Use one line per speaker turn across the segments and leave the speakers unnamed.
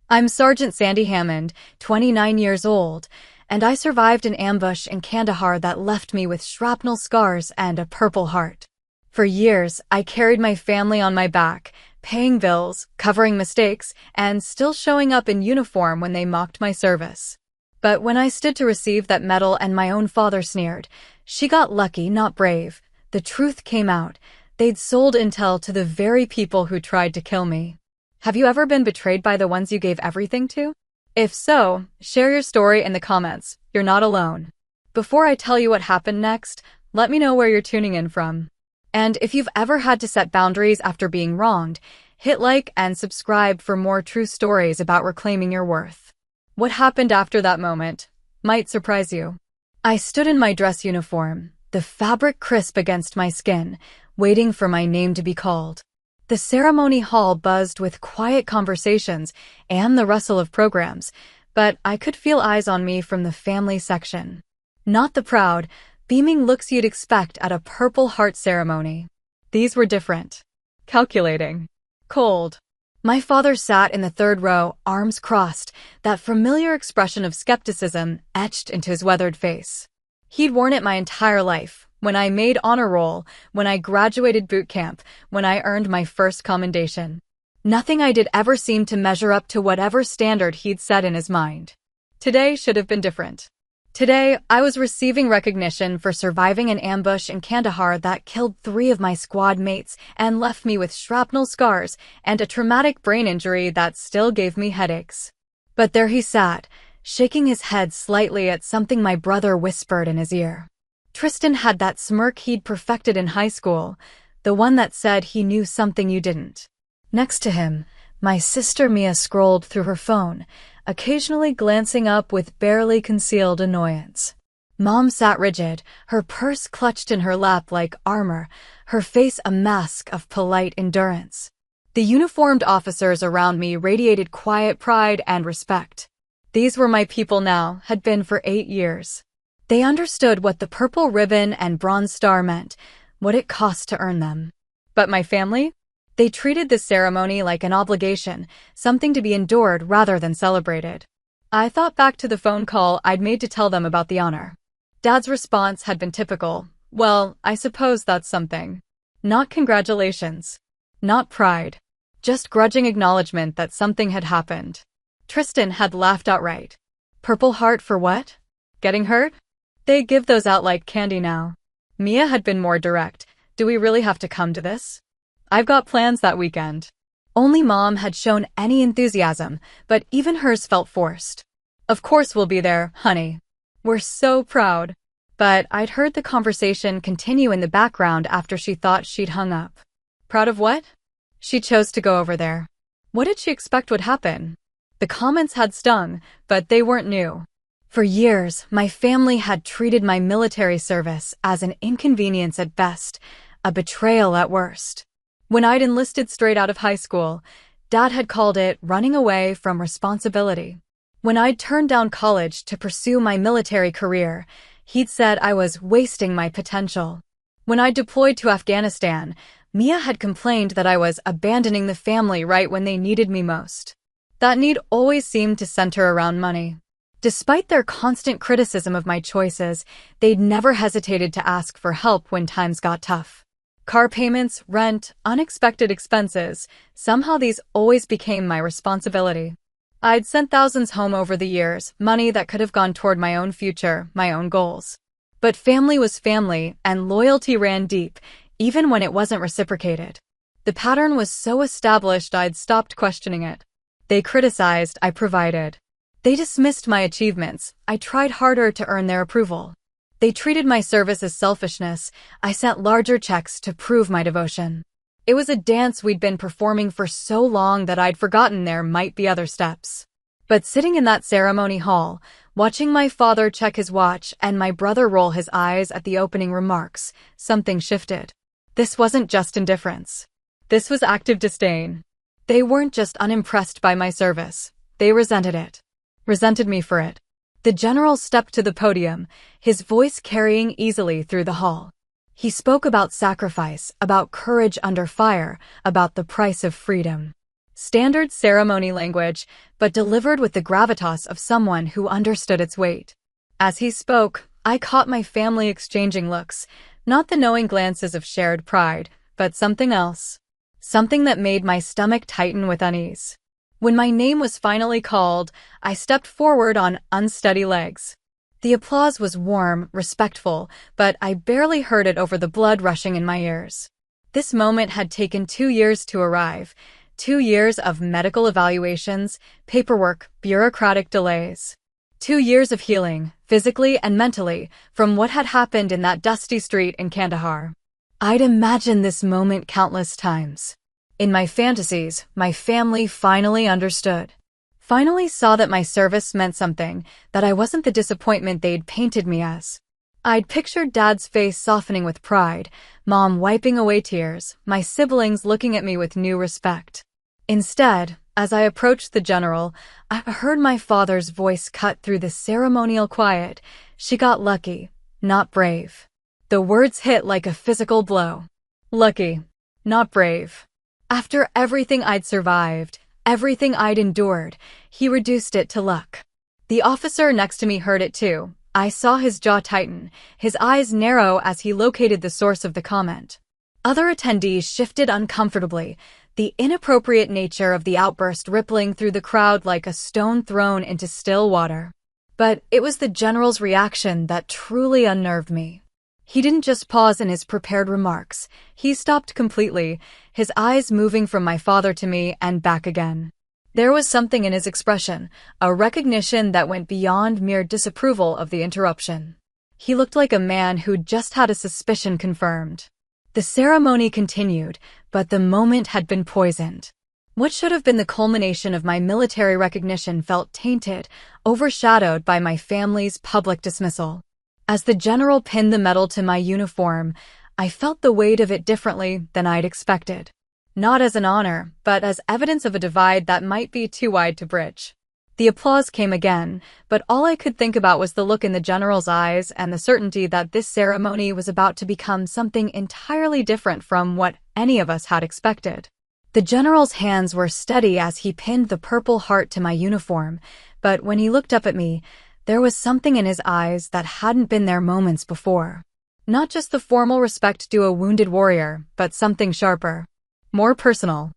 I'm Sergeant Sandy Hammond, 29 years old, and I survived an ambush in Kandahar that left me with shrapnel scars and a purple heart. For years, I carried my family on my back, paying bills, covering mistakes, and still showing up in uniform when they mocked my service. But when I stood to receive that medal and my own father sneered, "She got lucky, not brave," the truth came out. They'd sold intel to the very people who tried to kill me. Have you ever been betrayed by the ones you gave everything to? If so, share your story in the comments. You're not alone. Before I tell you what happened next, let me know where you're tuning in from. And if you've ever had to set boundaries after being wronged, hit like and subscribe for more true stories about reclaiming your worth. What happened after that moment might surprise you. I stood in my dress uniform, the fabric crisp against my skin, waiting for my name to be called. The ceremony hall buzzed with quiet conversations and the rustle of programs, but I could feel eyes on me from the family section. Not the proud, beaming looks you'd expect at a Purple Heart ceremony. These were different. Calculating. Cold. My father sat in the third row, arms crossed, that familiar expression of skepticism etched into his weathered face. He'd worn it my entire life. When I made honor roll, when I graduated boot camp, when I earned my first commendation. Nothing I did ever seemed to measure up to whatever standard he'd set in his mind. Today should have been different. Today, I was receiving recognition for surviving an ambush in Kandahar that killed 3 of my squad mates and left me with shrapnel scars and a traumatic brain injury that still gave me headaches. But there he sat, shaking his head slightly at something my brother whispered in his ear. Tristan had that smirk he'd perfected in high school, the one that said he knew something you didn't. Next to him, my sister Mia scrolled through her phone, occasionally glancing up with barely concealed annoyance. Mom sat rigid, her purse clutched in her lap like armor, her face a mask of polite endurance. The uniformed officers around me radiated quiet pride and respect. These were my people now, had been for 8 years. They understood what the purple ribbon and bronze star meant, what it cost to earn them. But my family? They treated this ceremony like an obligation, something to be endured rather than celebrated. I thought back to the phone call I'd made to tell them about the honor. Dad's response had been typical. "Well, I suppose that's something." Not congratulations. Not pride. Just grudging acknowledgement that something had happened. Tristan had laughed outright. Purple Heart for what? Getting hurt? They give those out like candy now. Mia had been more direct. "Do we really have to come to this? I've got plans that weekend." Only Mom had shown any enthusiasm, but even hers felt forced. "Of course we'll be there, honey. We're so proud." But I'd heard the conversation continue in the background after she thought she'd hung up. Proud of what? She chose to go over there. What did she expect would happen? The comments had stung, but they weren't new. For years, my family had treated my military service as an inconvenience at best, a betrayal at worst. When I'd enlisted straight out of high school, Dad had called it running away from responsibility. When I'd turned down college to pursue my military career, he'd said I was wasting my potential. When I deployed to Afghanistan, Mia had complained that I was abandoning the family right when they needed me most. That need always seemed to center around money. Despite their constant criticism of my choices, they'd never hesitated to ask for help when times got tough. Car payments, rent, unexpected expenses, somehow these always became my responsibility. I'd sent thousands home over the years, money that could have gone toward my own future, my own goals. But family was family, and loyalty ran deep, even when it wasn't reciprocated. The pattern was so established I'd stopped questioning it. They criticized, I provided. They dismissed my achievements. I tried harder to earn their approval. They treated my service as selfishness. I sent larger checks to prove my devotion. It was a dance we'd been performing for so long that I'd forgotten there might be other steps. But sitting in that ceremony hall, watching my father check his watch and my brother roll his eyes at the opening remarks, something shifted. This wasn't just indifference. This was active disdain. They weren't just unimpressed by my service. They resented it. Resented me for it. The general stepped to the podium, his voice carrying easily through the hall. He spoke about sacrifice, about courage under fire, about the price of freedom. Standard ceremony language, but delivered with the gravitas of someone who understood its weight. As he spoke, I caught my family exchanging looks, not the knowing glances of shared pride, but something else. Something that made my stomach tighten with unease. When my name was finally called, I stepped forward on unsteady legs. The applause was warm, respectful, but I barely heard it over the blood rushing in my ears. This moment had taken 2 years to arrive. 2 years of medical evaluations, paperwork, bureaucratic delays. 2 years of healing, physically and mentally, from what had happened in that dusty street in Kandahar. I'd imagined this moment countless times. In my fantasies, my family finally understood. Finally saw that my service meant something, that I wasn't the disappointment they'd painted me as. I'd pictured Dad's face softening with pride, Mom wiping away tears, my siblings looking at me with new respect. Instead, as I approached the general, I heard my father's voice cut through the ceremonial quiet. She got lucky, not brave. The words hit like a physical blow. Lucky, not brave. After everything I'd survived, everything I'd endured, he reduced it to luck. The officer next to me heard it too. I saw his jaw tighten, his eyes narrow as he located the source of the comment. Other attendees shifted uncomfortably, the inappropriate nature of the outburst rippling through the crowd like a stone thrown into still water. But it was the general's reaction that truly unnerved me. He didn't just pause in his prepared remarks. He stopped completely, his eyes moving from my father to me and back again. There was something in his expression, a recognition that went beyond mere disapproval of the interruption. He looked like a man who'd just had a suspicion confirmed. The ceremony continued, but the moment had been poisoned. What should have been the culmination of my military recognition felt tainted, overshadowed by my family's public dismissal. As the general pinned the medal to my uniform, I felt the weight of it differently than I'd expected. Not as an honor, but as evidence of a divide that might be too wide to bridge. The applause came again, but all I could think about was the look in the general's eyes and the certainty that this ceremony was about to become something entirely different from what any of us had expected. The general's hands were steady as he pinned the purple heart to my uniform, but when he looked up at me, there was something in his eyes that hadn't been there moments before. Not just the formal respect due a wounded warrior, but something sharper. More personal.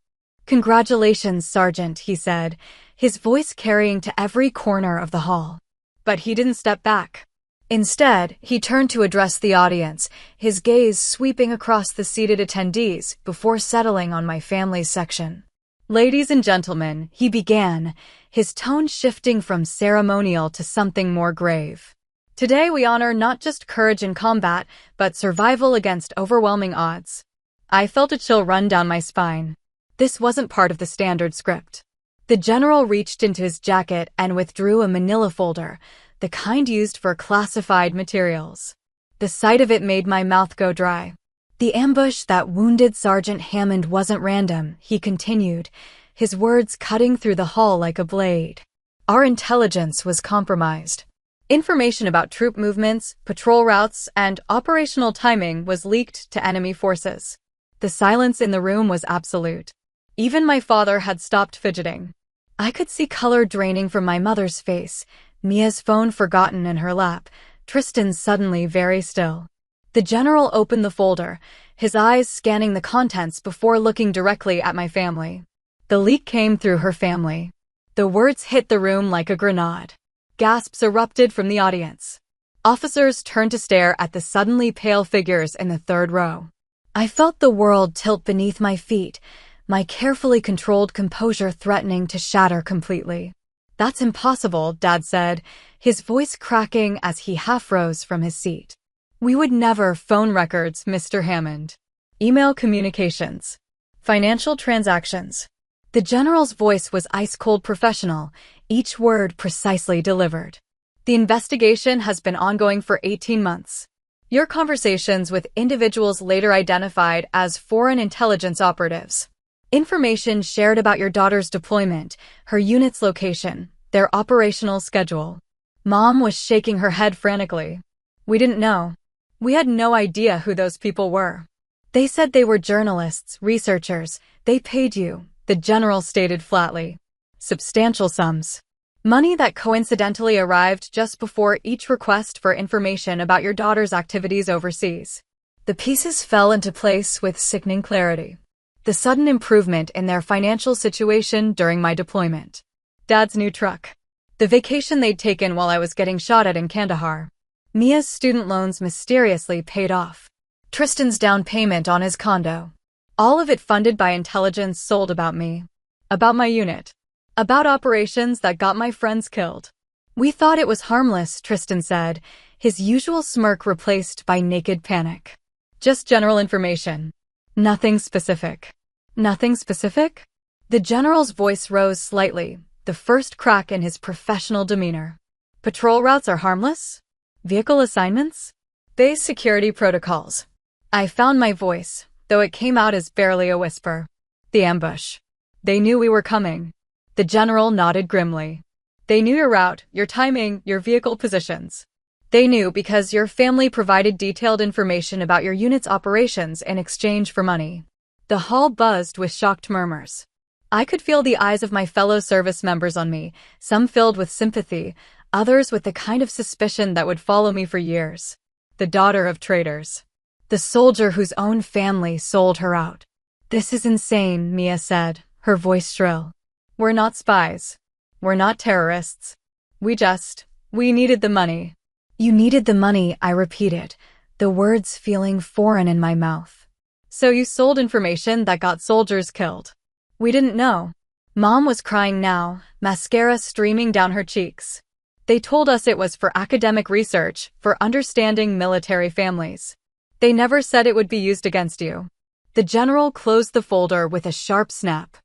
"Congratulations, Sergeant," he said, his voice carrying to every corner of the hall. But he didn't step back. Instead, he turned to address the audience, his gaze sweeping across the seated attendees before settling on my family's section. "Ladies and gentlemen," he began, his tone shifting from ceremonial to something more grave. "Today we honor not just courage in combat, but survival against overwhelming odds." I felt a chill run down my spine. This wasn't part of the standard script. The general reached into his jacket and withdrew a manila folder, the kind used for classified materials. The sight of it made my mouth go dry. "The ambush that wounded Sergeant Hammond wasn't random," he continued, his words cutting through the hall like a blade. "Our intelligence was compromised. Information about troop movements, patrol routes, and operational timing was leaked to enemy forces." The silence in the room was absolute. Even my father had stopped fidgeting. I could see color draining from my mother's face, Mia's phone forgotten in her lap, Tristan suddenly very still. The general opened the folder, his eyes scanning the contents before looking directly at my family. The leak came through her family. The words hit the room like a grenade. Gasps erupted from the audience. Officers turned to stare at the suddenly pale figures in the third row. I felt the world tilt beneath my feet, my carefully controlled composure threatening to shatter completely. "That's impossible," Dad said, his voice cracking as he half rose from his seat. "We would never." "Phone records, Mr. Hammond. Email communications. Financial transactions." The general's voice was ice-cold professional, each word precisely delivered. "The investigation has been ongoing for 18 months. Your conversations with individuals later identified as foreign intelligence operatives. Information shared about your daughter's deployment, her unit's location, their operational schedule." Mom was shaking her head frantically. "We didn't know. We had no idea who those people were. They said they were journalists, researchers. They paid you. the general stated flatly. Substantial sums. Money that coincidentally arrived just before each request for information about your daughter's activities overseas. The pieces fell into place with sickening clarity. The sudden improvement in their financial situation during my deployment. Dad's new truck. The vacation they'd taken while I was getting shot at in Kandahar. Mia's student loans mysteriously paid off. Tristan's down payment on his condo. All of it funded by intelligence sold about me. About my unit. About operations that got my friends killed. We thought it was harmless, Tristan said, his usual smirk replaced by naked panic. Just general information. Nothing specific. Nothing specific? The general's voice rose slightly, the first crack in his professional demeanor. Patrol routes are harmless? Vehicle assignments? Base security protocols. I found my voice, though it came out as barely a whisper. The ambush. They knew we were coming. The general nodded grimly. They knew your route, your timing, your vehicle positions. They knew because your family provided detailed information about your unit's operations in exchange for money. The hall buzzed with shocked murmurs. I could feel the eyes of my fellow service members on me, some filled with sympathy, others with the kind of suspicion that would follow me for years. The daughter of traitors. The soldier whose own family sold her out. This is insane, Mia said, her voice shrill. We're not spies. We're not terrorists. We needed the money. You needed the money, I repeated, the words feeling foreign in my mouth. So you sold information that got soldiers killed. We didn't know. Mom was crying now, mascara streaming down her cheeks. They told us it was for academic research, for understanding military families. They never said it would be used against you. The general closed the folder with a sharp snap.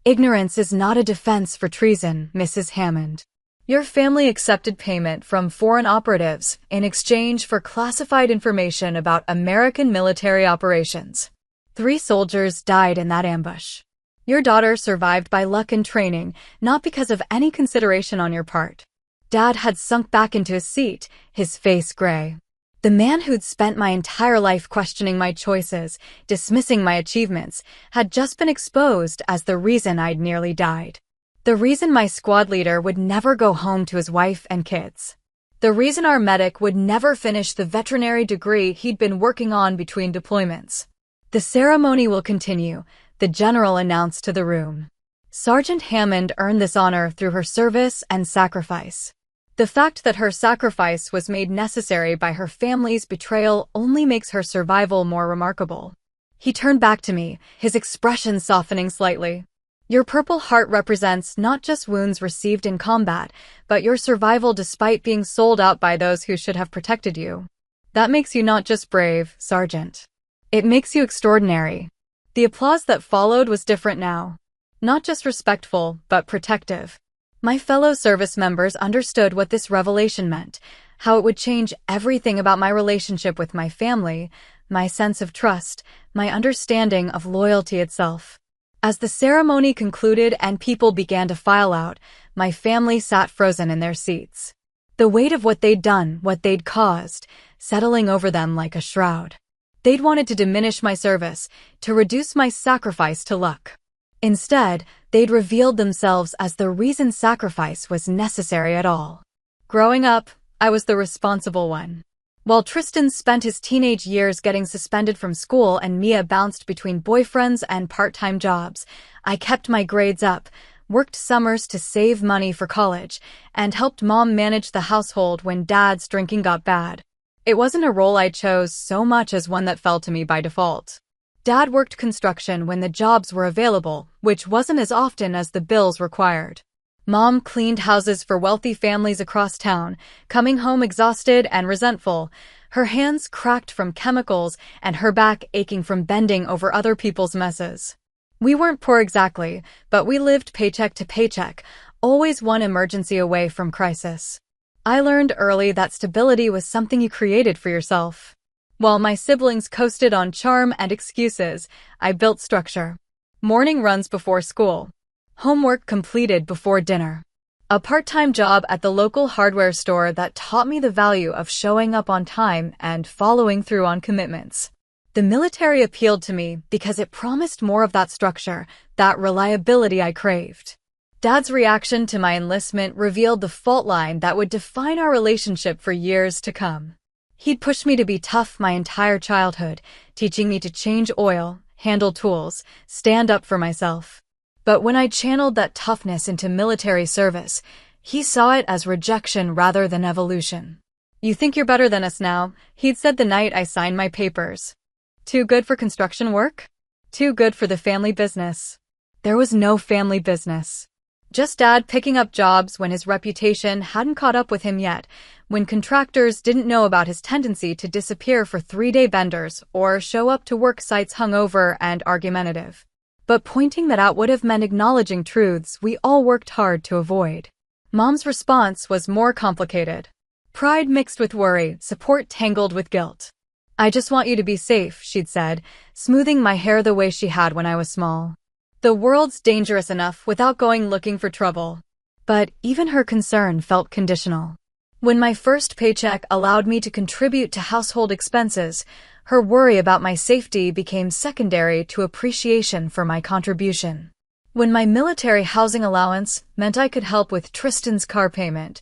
Ignorance is not a defense for treason, Mrs. Hammond. Your family accepted payment from foreign operatives in exchange for classified information about American military operations. 3 soldiers died in that ambush. Your daughter survived by luck and training, not because of any consideration on your part. Dad had sunk back into his seat, his face gray. The man who'd spent my entire life questioning my choices, dismissing my achievements, had just been exposed as the reason I'd nearly died. The reason my squad leader would never go home to his wife and kids. The reason our medic would never finish the veterinary degree he'd been working on between deployments. The ceremony will continue, the general announced to the room. Sergeant Hammond earned this honor through her service and sacrifice. The fact that her sacrifice was made necessary by her family's betrayal only makes her survival more remarkable. He turned back to me, his expression softening slightly. Your Purple Heart represents not just wounds received in combat, but your survival despite being sold out by those who should have protected you. That makes you not just brave, Sergeant. It makes you extraordinary. The applause that followed was different now. Not just respectful, but protective. My fellow service members understood what this revelation meant, how it would change everything about my relationship with my family, my sense of trust, my understanding of loyalty itself. As the ceremony concluded and people began to file out, my family sat frozen in their seats. The weight of what they'd done, what they'd caused, settling over them like a shroud. They'd wanted to diminish my service, to reduce my sacrifice to luck. Instead, they'd revealed themselves as the reason sacrifice was necessary at all. Growing up, I was the responsible one. While Tristan spent his teenage years getting suspended from school and Mia bounced between boyfriends and part-time jobs, I kept my grades up, worked summers to save money for college, and helped Mom manage the household when Dad's drinking got bad. It wasn't a role I chose so much as one that fell to me by default. Dad worked construction when the jobs were available, which wasn't as often as the bills required. Mom cleaned houses for wealthy families across town, coming home exhausted and resentful, her hands cracked from chemicals and her back aching from bending over other people's messes. We weren't poor exactly, but we lived paycheck to paycheck, always one emergency away from crisis. I learned early that stability was something you created for yourself. While my siblings coasted on charm and excuses, I built structure. Morning runs before school. Homework completed before dinner. A part-time job at the local hardware store that taught me the value of showing up on time and following through on commitments. The military appealed to me because it promised more of that structure, that reliability I craved. Dad's reaction to my enlistment revealed the fault line that would define our relationship for years to come. He'd pushed me to be tough my entire childhood, teaching me to change oil, handle tools, stand up for myself. But when I channeled that toughness into military service, he saw it as rejection rather than evolution. "You think you're better than us now," he'd said the night I signed my papers. "Too good for construction work? Too good for the family business." There was no family business. Just Dad picking up jobs when his reputation hadn't caught up with him yet, when contractors didn't know about his tendency to disappear for 3-day benders or show up to work sites hungover and argumentative. But pointing that out would have meant acknowledging truths we all worked hard to avoid. Mom's response was more complicated. Pride mixed with worry, support tangled with guilt. "I just want you to be safe," she'd said, smoothing my hair the way she had when I was small. "The world's dangerous enough without going looking for trouble." But even her concern felt conditional. When my first paycheck allowed me to contribute to household expenses, her worry about my safety became secondary to appreciation for my contribution. When my military housing allowance meant I could help with Tristan's car payment,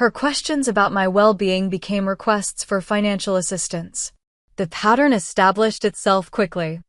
her questions about my well-being became requests for financial assistance. The pattern established itself quickly.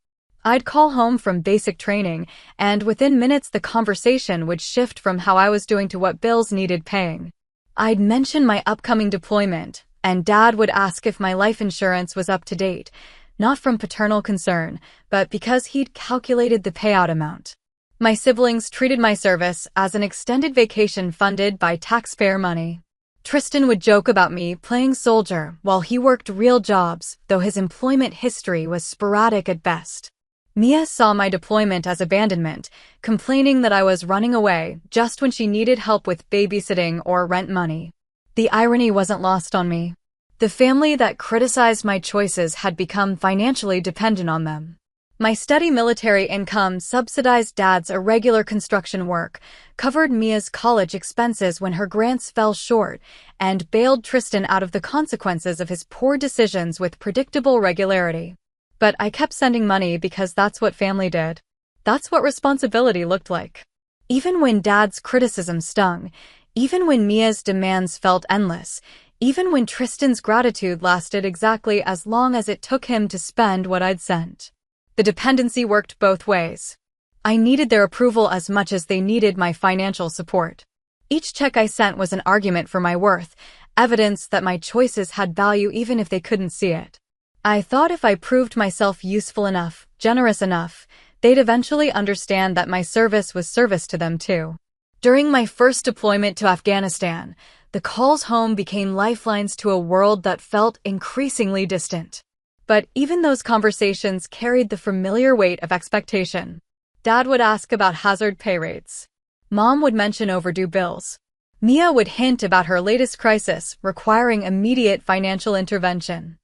I'd call home from basic training, and within minutes the conversation would shift from how I was doing to what bills needed paying. I'd mention my upcoming deployment, and Dad would ask if my life insurance was up to date, not from paternal concern, but because he'd calculated the payout amount. My siblings treated my service as an extended vacation funded by taxpayer money. Tristan would joke about me playing soldier while he worked real jobs, though his employment history was sporadic at best. Mia saw my deployment as abandonment, complaining that I was running away just when she needed help with babysitting or rent money. The irony wasn't lost on me. The family that criticized my choices had become financially dependent on them. My steady military income subsidized Dad's irregular construction work, covered Mia's college expenses when her grants fell short, and bailed Tristan out of the consequences of his poor decisions with predictable regularity. But I kept sending money because that's what family did. That's what responsibility looked like. Even when Dad's criticism stung, even when Mia's demands felt endless, even when Tristan's gratitude lasted exactly as long as it took him to spend what I'd sent. The dependency worked both ways. I needed their approval as much as they needed my financial support. Each check I sent was an argument for my worth, evidence that my choices had value even if they couldn't see it. I thought if I proved myself useful enough, generous enough, they'd eventually understand that my service was service to them too. During my first deployment to Afghanistan, the calls home became lifelines to a world that felt increasingly distant. But even those conversations carried the familiar weight of expectation. Dad would ask about hazard pay rates. Mom would mention overdue bills. Mia would hint about her latest crisis requiring immediate financial intervention.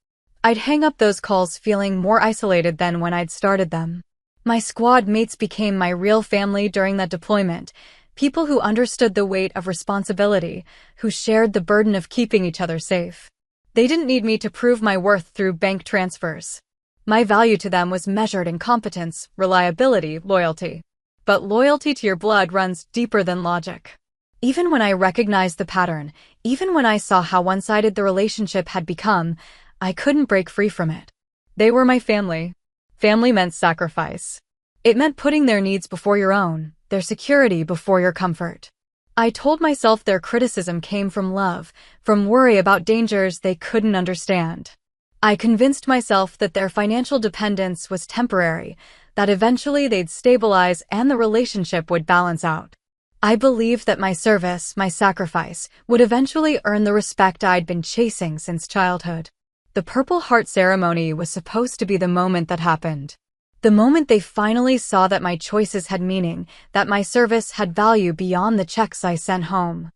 I'd hang up those calls feeling more isolated than when I'd started them. My squad mates became my real family during that deployment, people who understood the weight of responsibility, who shared the burden of keeping each other safe. They didn't need me to prove my worth through bank transfers. My value to them was measured in competence, reliability, loyalty. But loyalty to your blood runs deeper than logic. Even when I recognized the pattern, even when I saw how one-sided the relationship had become, I couldn't break free from it. They were my family. Family meant sacrifice. It meant putting their needs before your own, their security before your comfort. I told myself their criticism came from love, from worry about dangers they couldn't understand. I convinced myself that their financial dependence was temporary, that eventually they'd stabilize and the relationship would balance out. I believed that my service, my sacrifice, would eventually earn the respect I'd been chasing since childhood. The Purple Heart ceremony was supposed to be the moment that happened. The moment they finally saw that my choices had meaning, that my service had value beyond the checks I sent home.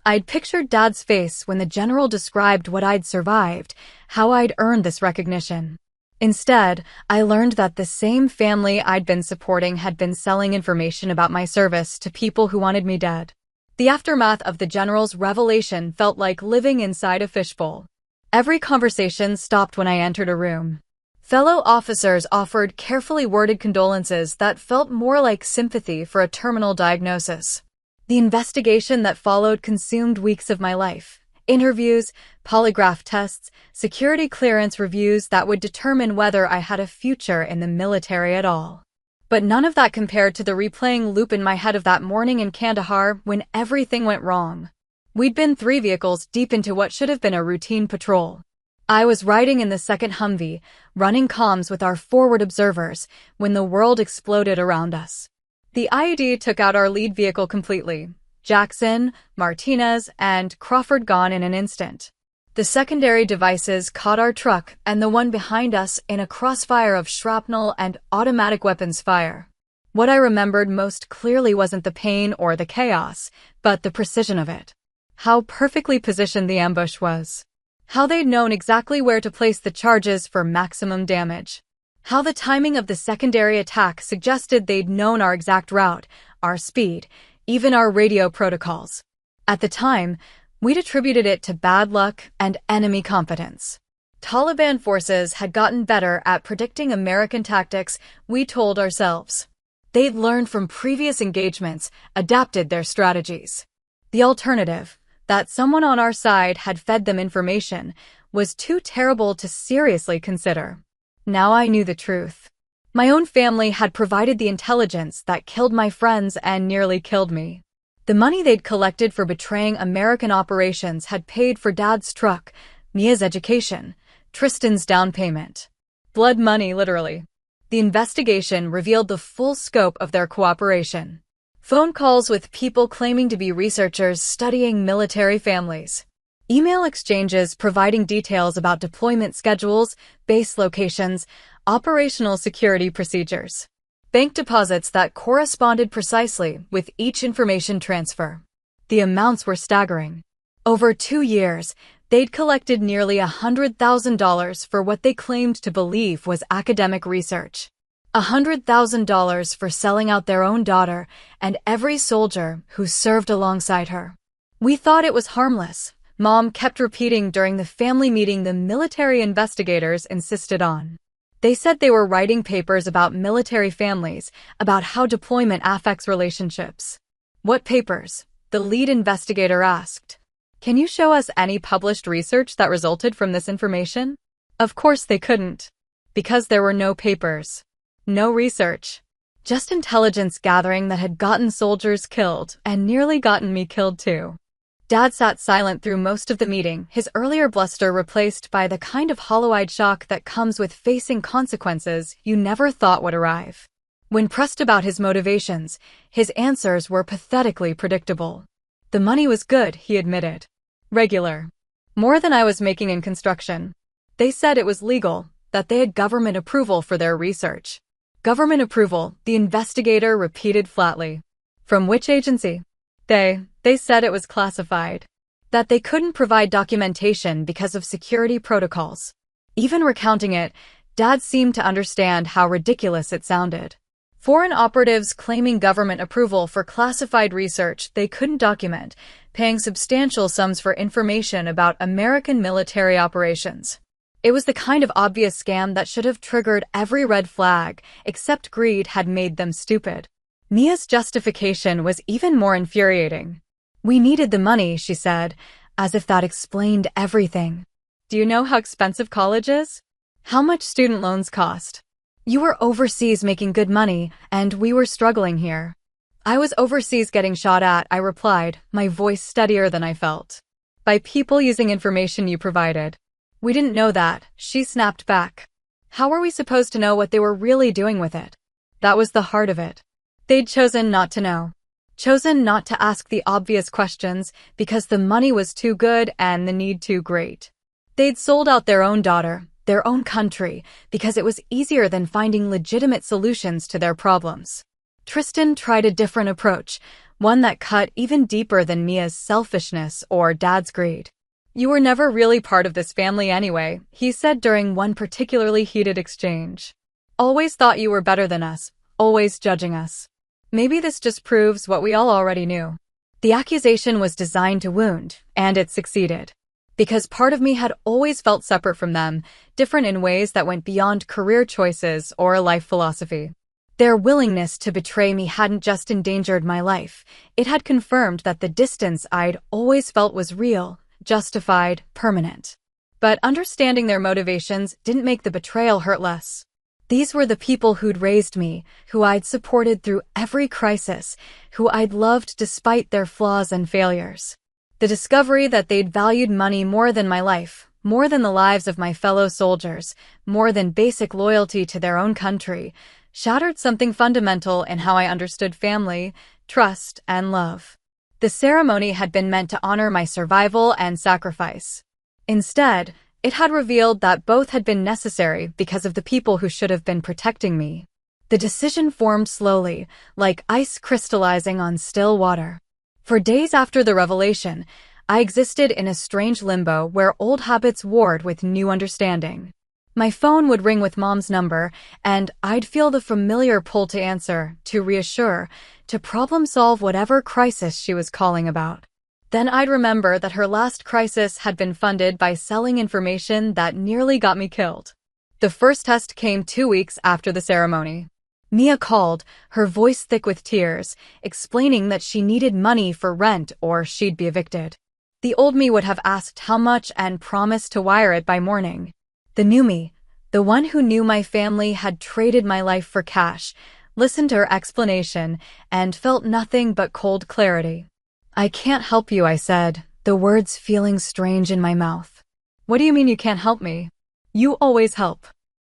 I'd pictured Dad's face when the general described what I'd survived, how I'd earned this recognition. Instead, I learned that the same family I'd been supporting had been selling information about my service to people who wanted me dead. The aftermath of the general's revelation felt like living inside a fishbowl. Every conversation stopped when I entered a room. Fellow officers offered carefully worded condolences that felt more like sympathy for a terminal diagnosis. The investigation that followed consumed weeks of my life. Interviews, polygraph tests, security clearance reviews that would determine whether I had a future in the military at all. But none of that compared to the replaying loop in my head of that morning in Kandahar when everything went wrong. We'd been 3 vehicles deep into what should have been a routine patrol. I was riding in the second Humvee, running comms with our forward observers, when the world exploded around us. The IED took out our lead vehicle completely. Jackson, Martinez, and Crawford gone in an instant. The secondary devices caught our truck and the one behind us in a crossfire of shrapnel and automatic weapons fire. What I remembered most clearly wasn't the pain or the chaos, but the precision of it. How perfectly positioned the ambush was. How they'd known exactly where to place the charges for maximum damage. How the timing of the secondary attack suggested they'd known our exact route, our speed, even our radio protocols. At the time, we'd attributed it to bad luck and enemy competence. Taliban forces had gotten better at predicting American tactics, we told ourselves. They'd learned from previous engagements, adapted their strategies. The alternative, that someone on our side had fed them information, was too terrible to seriously consider. Now I knew the truth. My own family had provided the intelligence that killed my friends and nearly killed me. The money they'd collected for betraying American operations had paid for Dad's truck, Mia's education, Tristan's down payment. Blood money, literally. The investigation revealed the full scope of their cooperation. Phone calls with people claiming to be researchers studying military families. Email exchanges providing details about deployment schedules, base locations, operational security procedures. Bank deposits that corresponded precisely with each information transfer. The amounts were staggering. Over 2 years, they'd collected nearly $100,000 for what they claimed to believe was academic research. $100,000 for selling out their own daughter and every soldier who served alongside her. We thought it was harmless, Mom kept repeating during the family meeting the military investigators insisted on. They said they were writing papers about military families, about how deployment affects relationships. What papers? The lead investigator asked. Can you show us any published research that resulted from this information? Of course they couldn't. Because there were no papers. No research. Just intelligence gathering that had gotten soldiers killed and nearly gotten me killed too. Dad sat silent through most of the meeting, his earlier bluster replaced by the kind of hollow-eyed shock that comes with facing consequences you never thought would arrive. When pressed about his motivations, his answers were pathetically predictable. The money was good, he admitted. Regular. More than I was making in construction. They said it was legal, that they had government approval for their research. Government approval, the investigator repeated flatly. From which agency? They said it was classified. That they couldn't provide documentation because of security protocols. Even recounting it, Dad seemed to understand how ridiculous it sounded. Foreign operatives claiming government approval for classified research they couldn't document, paying substantial sums for information about American military operations. It was the kind of obvious scam that should have triggered every red flag, except greed had made them stupid. Mia's justification was even more infuriating. We needed the money, she said, as if that explained everything. Do you know how expensive college is? How much student loans cost? You were overseas making good money, and we were struggling here. I was overseas getting shot at, I replied, my voice steadier than I felt. By people using information you provided. We didn't know that, she snapped back. How were we supposed to know what they were really doing with it? That was the heart of it. They'd chosen not to know. Chosen not to ask the obvious questions because the money was too good and the need too great. They'd sold out their own daughter, their own country, because it was easier than finding legitimate solutions to their problems. Tristan tried a different approach, one that cut even deeper than Mia's selfishness or Dad's greed. You were never really part of this family anyway, he said during one particularly heated exchange. Always thought you were better than us, always judging us. Maybe this just proves what we all already knew. The accusation was designed to wound, and it succeeded. because part of me had always felt separate from them, different in ways that went beyond career choices or life philosophy. Their willingness to betray me hadn't just endangered my life, it had confirmed that the distance I'd always felt was real, justified, permanent. But understanding their motivations didn't make the betrayal hurt less. These were the people who'd raised me, who I'd supported through every crisis, who I'd loved despite their flaws and failures. The discovery that they'd valued money more than my life, more than the lives of my fellow soldiers, more than basic loyalty to their own country, shattered something fundamental in how I understood family, trust, and love. The ceremony had been meant to honor my survival and sacrifice. Instead, it had revealed that both had been necessary because of the people who should have been protecting me. The decision formed slowly, like ice crystallizing on still water. For days after the revelation, I existed in a strange limbo where old habits warred with new understanding. My phone would ring with Mom's number, and I'd feel the familiar pull to answer, to reassure, to problem-solve whatever crisis she was calling about. Then I'd remember that her last crisis had been funded by selling information that nearly got me killed. The first test came 2 weeks after the ceremony. Mia called, her voice thick with tears, explaining that she needed money for rent or she'd be evicted. The old me would have asked how much and promised to wire it by morning. The new me, the one who knew my family had traded my life for cash, listened to her explanation and felt nothing but cold clarity. "I can't help you," I said, the words feeling strange in my mouth. "What do you mean you can't help me? You always help."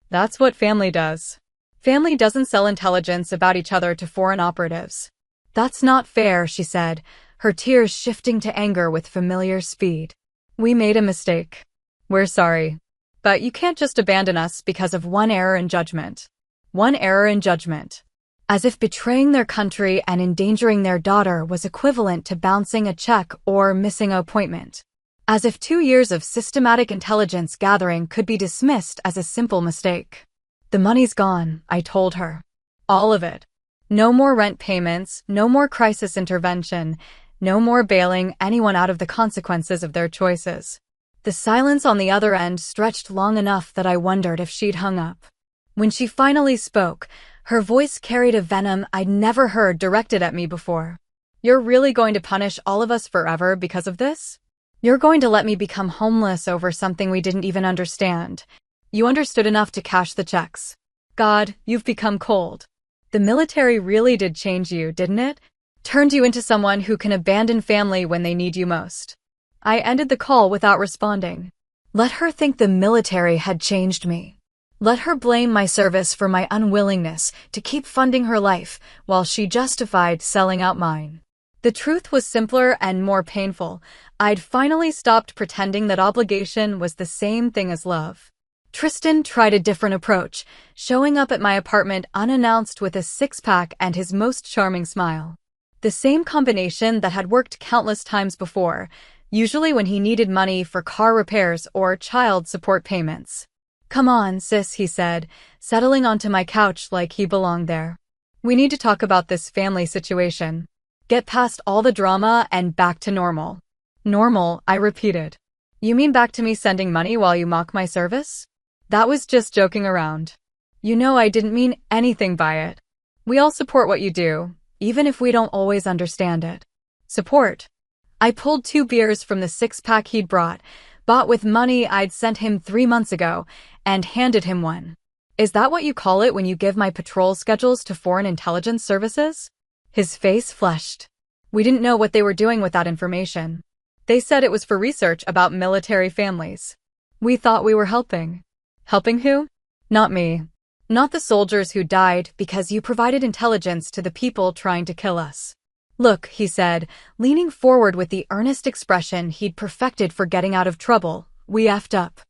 "That's what family does. Family doesn't sell intelligence about each other to foreign operatives." "That's not fair," she said, her tears shifting to anger with familiar speed. "We made a mistake. We're sorry. But you can't just abandon us because of one error in judgment." One error in judgment. As if betraying their country and endangering their daughter was equivalent to bouncing a check or missing an appointment. As if 2 years of systematic intelligence gathering could be dismissed as a simple mistake. "The money's gone," I told her. "All of it. No more rent payments, no more crisis intervention, no more bailing anyone out of the consequences of their choices." The silence on the other end stretched long enough that I wondered if she'd hung up. When she finally spoke, her voice carried a venom I'd never heard directed at me before. "You're really going to punish all of us forever because of this? You're going to let me become homeless over something we didn't even understand? You understood enough to cash the checks. God, you've become cold. The military really did change you, didn't it? Turned you into someone who can abandon family when they need you most." I ended the call without responding. Let her think the military had changed me. Let her blame my service for my unwillingness to keep funding her life while she justified selling out mine. The truth was simpler and more painful. I'd finally stopped pretending that obligation was the same thing as love. Tristan tried a different approach, showing up at my apartment unannounced with a six-pack and his most charming smile. The same combination that had worked countless times before, usually when he needed money for car repairs or child support payments. "Come on, sis," he said, settling onto my couch like he belonged there. "We need to talk about this family situation. Get past all the drama and back to normal." "Normal," I repeated. "You mean back to me sending money while you mock my service?" "That was just joking around. You know I didn't mean anything by it. We all support what you do, even if we don't always understand it." "Support?" I pulled 2 beers from the six-pack he'd bought with money I'd sent him 3 months ago, and handed him one. "Is that what you call it when you give my patrol schedules to foreign intelligence services?" His face flushed. "We didn't know what they were doing with that information. They said it was for research about military families. We thought we were helping." "Helping who?" "Not me. Not the soldiers who died because you provided intelligence to the people trying to kill us." "Look," he said, leaning forward with the earnest expression he'd perfected for getting out of trouble, "we effed up.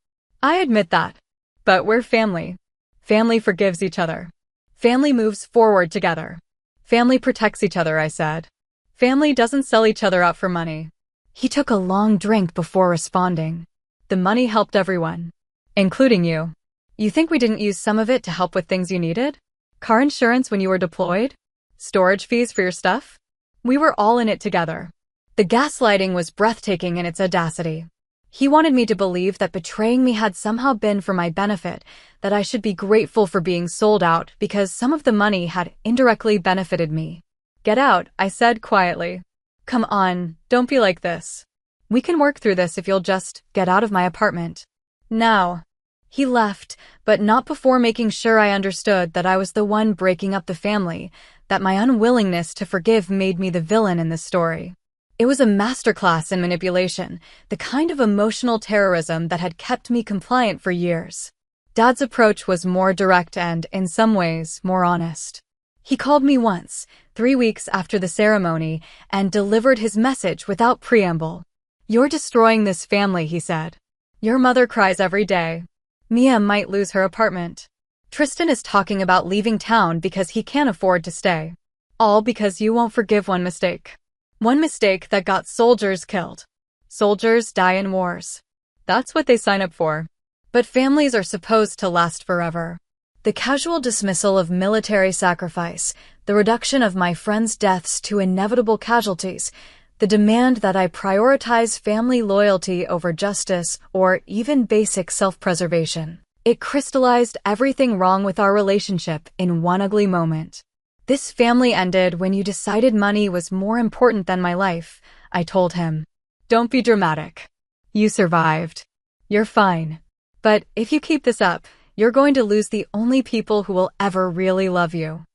I admit that. But we're family. Family forgives each other. Family moves forward together. Family protects each other," I said. "Family doesn't sell each other out for money." He took a long drink before responding. "The money helped everyone. Including you. You think we didn't use some of it to help with things you needed? Car insurance when you were deployed? Storage fees for your stuff? We were all in it together." The gaslighting was breathtaking in its audacity. He wanted me to believe that betraying me had somehow been for my benefit, that I should be grateful for being sold out because some of the money had indirectly benefited me. "Get out," I said quietly. "Come on, don't be like this. We can work through this if you'll just get out of my apartment now." He left, but not before making sure I understood that I was the one breaking up the family, that my unwillingness to forgive made me the villain in this story. It was a masterclass in manipulation, the kind of emotional terrorism that had kept me compliant for years. Dad's approach was more direct and, in some ways, more honest. He called me once, 3 weeks after the ceremony, and delivered his message without preamble. "You're destroying this family," he said. "Your mother cries every day. Mia might lose her apartment. Tristan is talking about leaving town because he can't afford to stay. All because you won't forgive one mistake. One mistake that got soldiers killed. Soldiers die in wars. That's what they sign up for. But families are supposed to last forever." The casual dismissal of military sacrifice, the reduction of my friends' deaths to inevitable casualties, the demand that I prioritize family loyalty over justice or even basic self-preservation. It crystallized everything wrong with our relationship in one ugly moment. "This family ended when you decided money was more important than my life," I told him. "Don't be dramatic. You survived. You're fine. But if you keep this up, you're going to lose the only people who will ever really love you."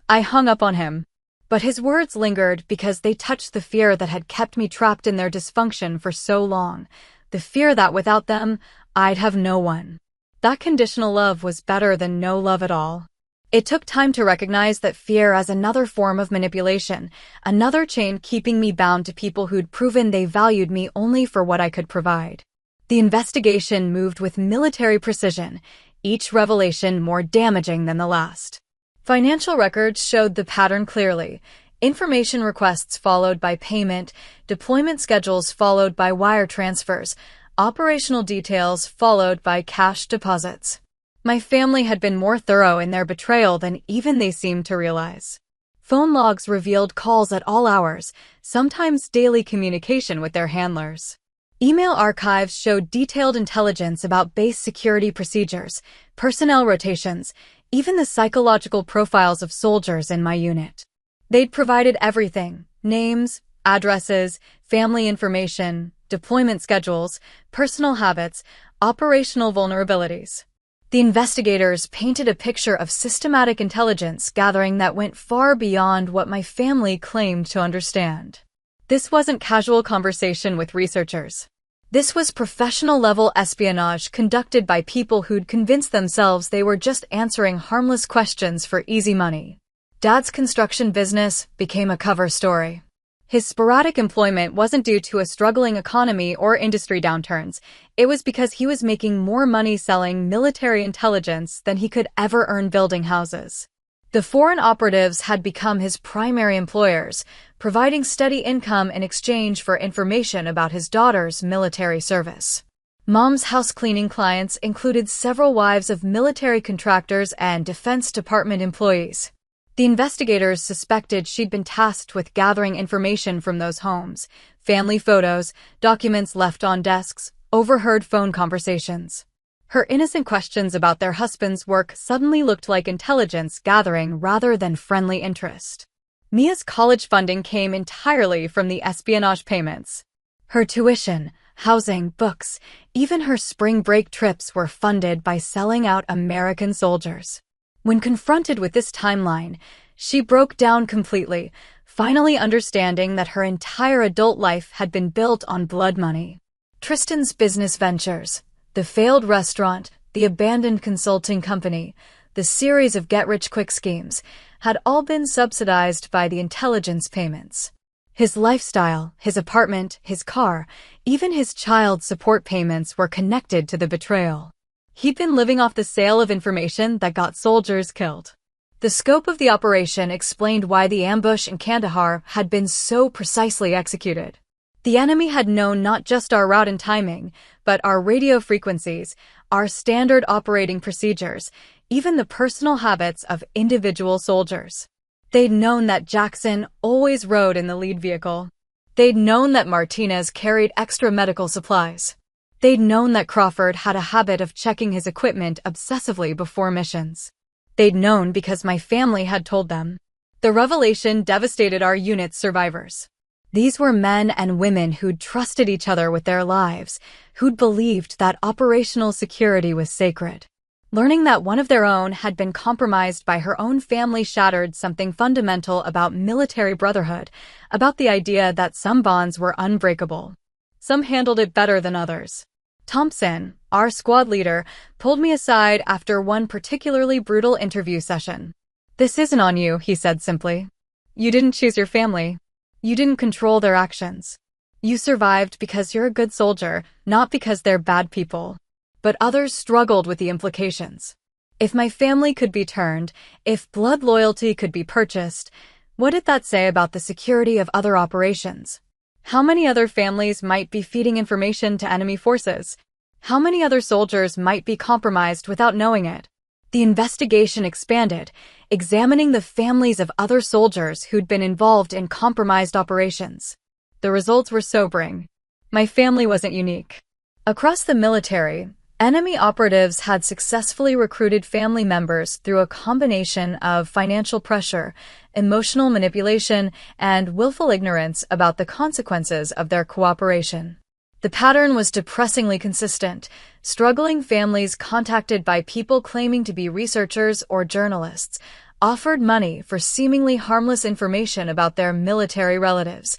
I hung up on him. But his words lingered because they touched the fear that had kept me trapped in their dysfunction for so long, the fear that without them, I'd have no one. That conditional love was better than no love at all. It took time to recognize that fear as another form of manipulation, another chain keeping me bound to people who'd proven they valued me only for what I could provide. The investigation moved with military precision, each revelation more damaging than the last. Financial records showed the pattern clearly. Information requests followed by payment, deployment schedules followed by wire transfers, operational details followed by cash deposits. My family had been more thorough in their betrayal than even they seemed to realize. Phone logs revealed calls at all hours, sometimes daily communication with their handlers. Email archives showed detailed intelligence about base security procedures, personnel rotations, even the psychological profiles of soldiers in my unit. They'd provided everything: names, addresses, family information, deployment schedules, personal habits, operational vulnerabilities. The investigators painted a picture of systematic intelligence gathering that went far beyond what my family claimed to understand. This wasn't casual conversation with researchers. This was professional-level espionage conducted by people who'd convinced themselves they were just answering harmless questions for easy money. Dad's construction business became a cover story. His sporadic employment wasn't due to a struggling economy or industry downturns. It was because he was making more money selling military intelligence than he could ever earn building houses. The foreign operatives had become his primary employers, providing steady income in exchange for information about his daughter's military service. Mom's house-cleaning clients included several wives of military contractors and Defense Department employees. The investigators suspected she'd been tasked with gathering information from those homes: family photos, documents left on desks, overheard phone conversations. Her innocent questions about their husband's work suddenly looked like intelligence gathering rather than friendly interest. Mia's college funding came entirely from the espionage payments. Her tuition, housing, books, even her spring break trips were funded by selling out American soldiers. When confronted with this timeline, she broke down completely, finally understanding that her entire adult life had been built on blood money. Tristan's business ventures, the failed restaurant, the abandoned consulting company, the series of get-rich-quick schemes, had all been subsidized by the intelligence payments. His lifestyle, his apartment, his car, even his child support payments were connected to the betrayal. He'd been living off the sale of information that got soldiers killed. The scope of the operation explained why the ambush in Kandahar had been so precisely executed. The enemy had known not just our route and timing, but our radio frequencies, our standard operating procedures, even the personal habits of individual soldiers. They'd known that Jackson always rode in the lead vehicle. They'd known that Martinez carried extra medical supplies. They'd known that Crawford had a habit of checking his equipment obsessively before missions. They'd known because my family had told them. The revelation devastated our unit's survivors. These were men and women who'd trusted each other with their lives, who'd believed that operational security was sacred. Learning that one of their own had been compromised by her own family shattered something fundamental about military brotherhood, about the idea that some bonds were unbreakable. Some handled it better than others. Thompson, our squad leader, pulled me aside after one particularly brutal interview session. "This isn't on you," he said simply. "You didn't choose your family. You didn't control their actions. You survived because you're a good soldier, not because they're bad people." But others struggled with the implications. If my family could be turned, if blood loyalty could be purchased, what did that say about the security of other operations? How many other families might be feeding information to enemy forces? How many other soldiers might be compromised without knowing it? The investigation expanded, examining the families of other soldiers who'd been involved in compromised operations. The results were sobering. My family wasn't unique. Across the military, enemy operatives had successfully recruited family members through a combination of financial pressure, emotional manipulation, and willful ignorance about the consequences of their cooperation. The pattern was depressingly consistent. Struggling families contacted by people claiming to be researchers or journalists offered money for seemingly harmless information about their military relatives,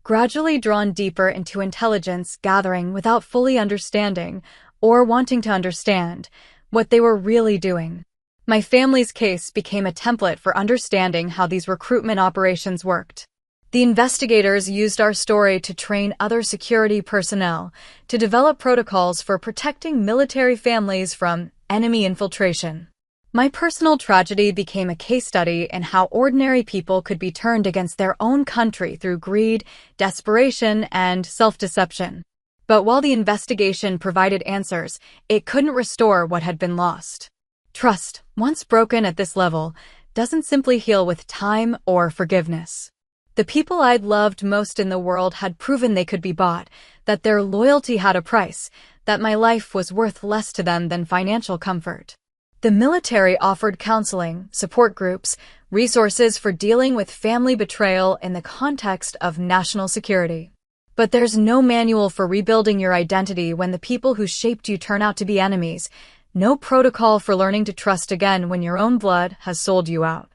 gradually drawn deeper into intelligence gathering without fully understanding or wanting to understand what they were really doing. My family's case became a template for understanding how these recruitment operations worked. The investigators used our story to train other security personnel, to develop protocols for protecting military families from enemy infiltration. My personal tragedy became a case study in how ordinary people could be turned against their own country through greed, desperation, and self-deception. But while the investigation provided answers, it couldn't restore what had been lost. Trust, once broken at this level, doesn't simply heal with time or forgiveness. The people I'd loved most in the world had proven they could be bought, that their loyalty had a price, that my life was worth less to them than financial comfort. The military offered counseling, support groups, resources for dealing with family betrayal in the context of national security. But there's no manual for rebuilding your identity when the people who shaped you turn out to be enemies, no protocol for learning to trust again when your own blood has sold you out.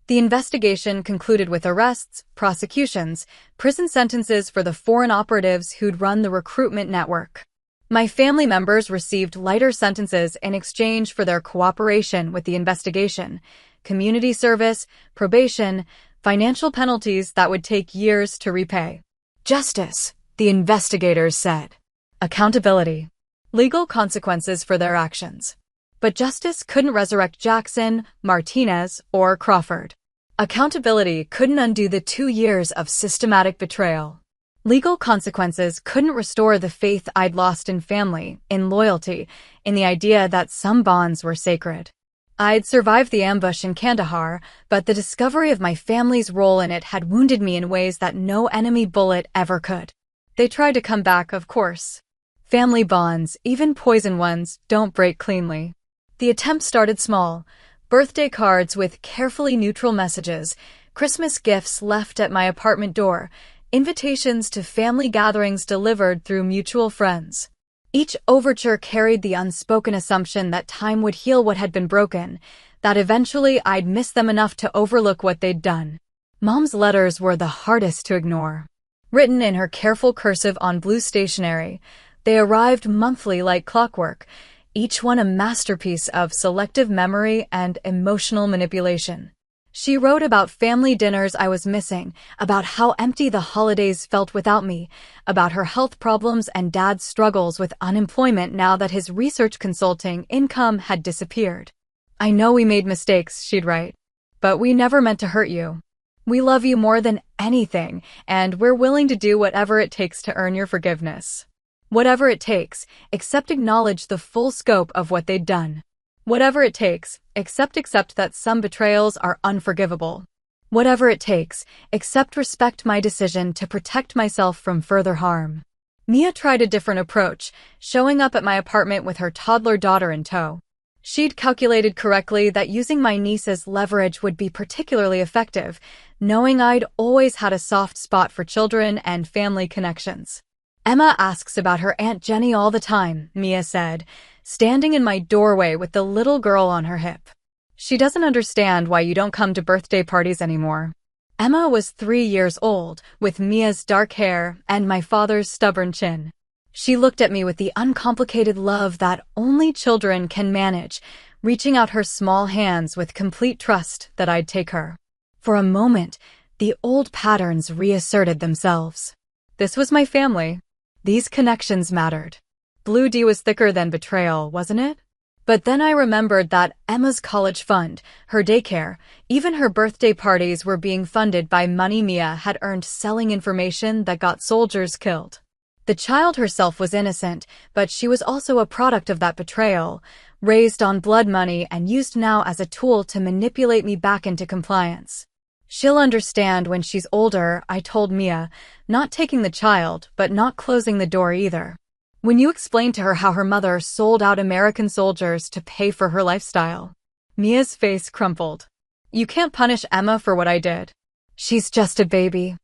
The investigation concluded with arrests, prosecutions, prison sentences for the foreign operatives who'd run the recruitment network. My family members received lighter sentences in exchange for their cooperation with the investigation, community service, probation, financial penalties that would take years to repay. Justice, the investigators said. Accountability. Legal consequences for their actions. But justice couldn't resurrect Jackson, Martinez, or Crawford. Accountability couldn't undo the 2 years of systematic betrayal. Legal consequences couldn't restore the faith I'd lost in family, in loyalty, in the idea that some bonds were sacred. I'd survived the ambush in Kandahar, but the discovery of my family's role in it had wounded me in ways that no enemy bullet ever could. They tried to come back, of course. Family bonds, even poison ones, don't break cleanly. The attempt started small. Birthday cards with carefully neutral messages, Christmas gifts left at my apartment door, invitations to family gatherings delivered through mutual friends. Each overture carried the unspoken assumption that time would heal what had been broken, that eventually I'd miss them enough to overlook what they'd done. Mom's letters were the hardest to ignore. Written in her careful cursive on blue stationery, they arrived monthly like clockwork, each one a masterpiece of selective memory and emotional manipulation. She wrote about family dinners I was missing, about how empty the holidays felt without me, about her health problems and Dad's struggles with unemployment now that his research consulting income had disappeared. "I know we made mistakes," she'd write, "but we never meant to hurt you. We love you more than anything, and we're willing to do whatever it takes to earn your forgiveness. Whatever it takes, except acknowledge the full scope of what they'd done. Whatever it takes, accept that some betrayals are unforgivable. Whatever it takes, accept respect my decision to protect myself from further harm." Mia tried a different approach, showing up at my apartment with her toddler daughter in tow. She'd calculated correctly that using my niece as leverage would be particularly effective, knowing I'd always had a soft spot for children and family connections. Emma asks about her Aunt Jenny all the time, Mia said, standing in my doorway with the little girl on her hip. She doesn't understand why you don't come to birthday parties anymore. Emma was 3 years old, with Mia's dark hair and my father's stubborn chin. She looked at me with the uncomplicated love that only children can manage, reaching out her small hands with complete trust that I'd take her. For a moment, the old patterns reasserted themselves. This was my family. These connections mattered. Blue D was thicker than betrayal, wasn't it? But then I remembered that Emma's college fund, her daycare, even her birthday parties were being funded by money Mia had earned selling information that got soldiers killed. The child herself was innocent, but she was also a product of that betrayal, raised on blood money and used now as a tool to manipulate me back into compliance. She'll understand when she's older, I told Mia, not taking the child, but not closing the door either. When you explained to her how her mother sold out American soldiers to pay for her lifestyle. Mia's face crumpled. You can't punish Emma for what I did. She's just a baby.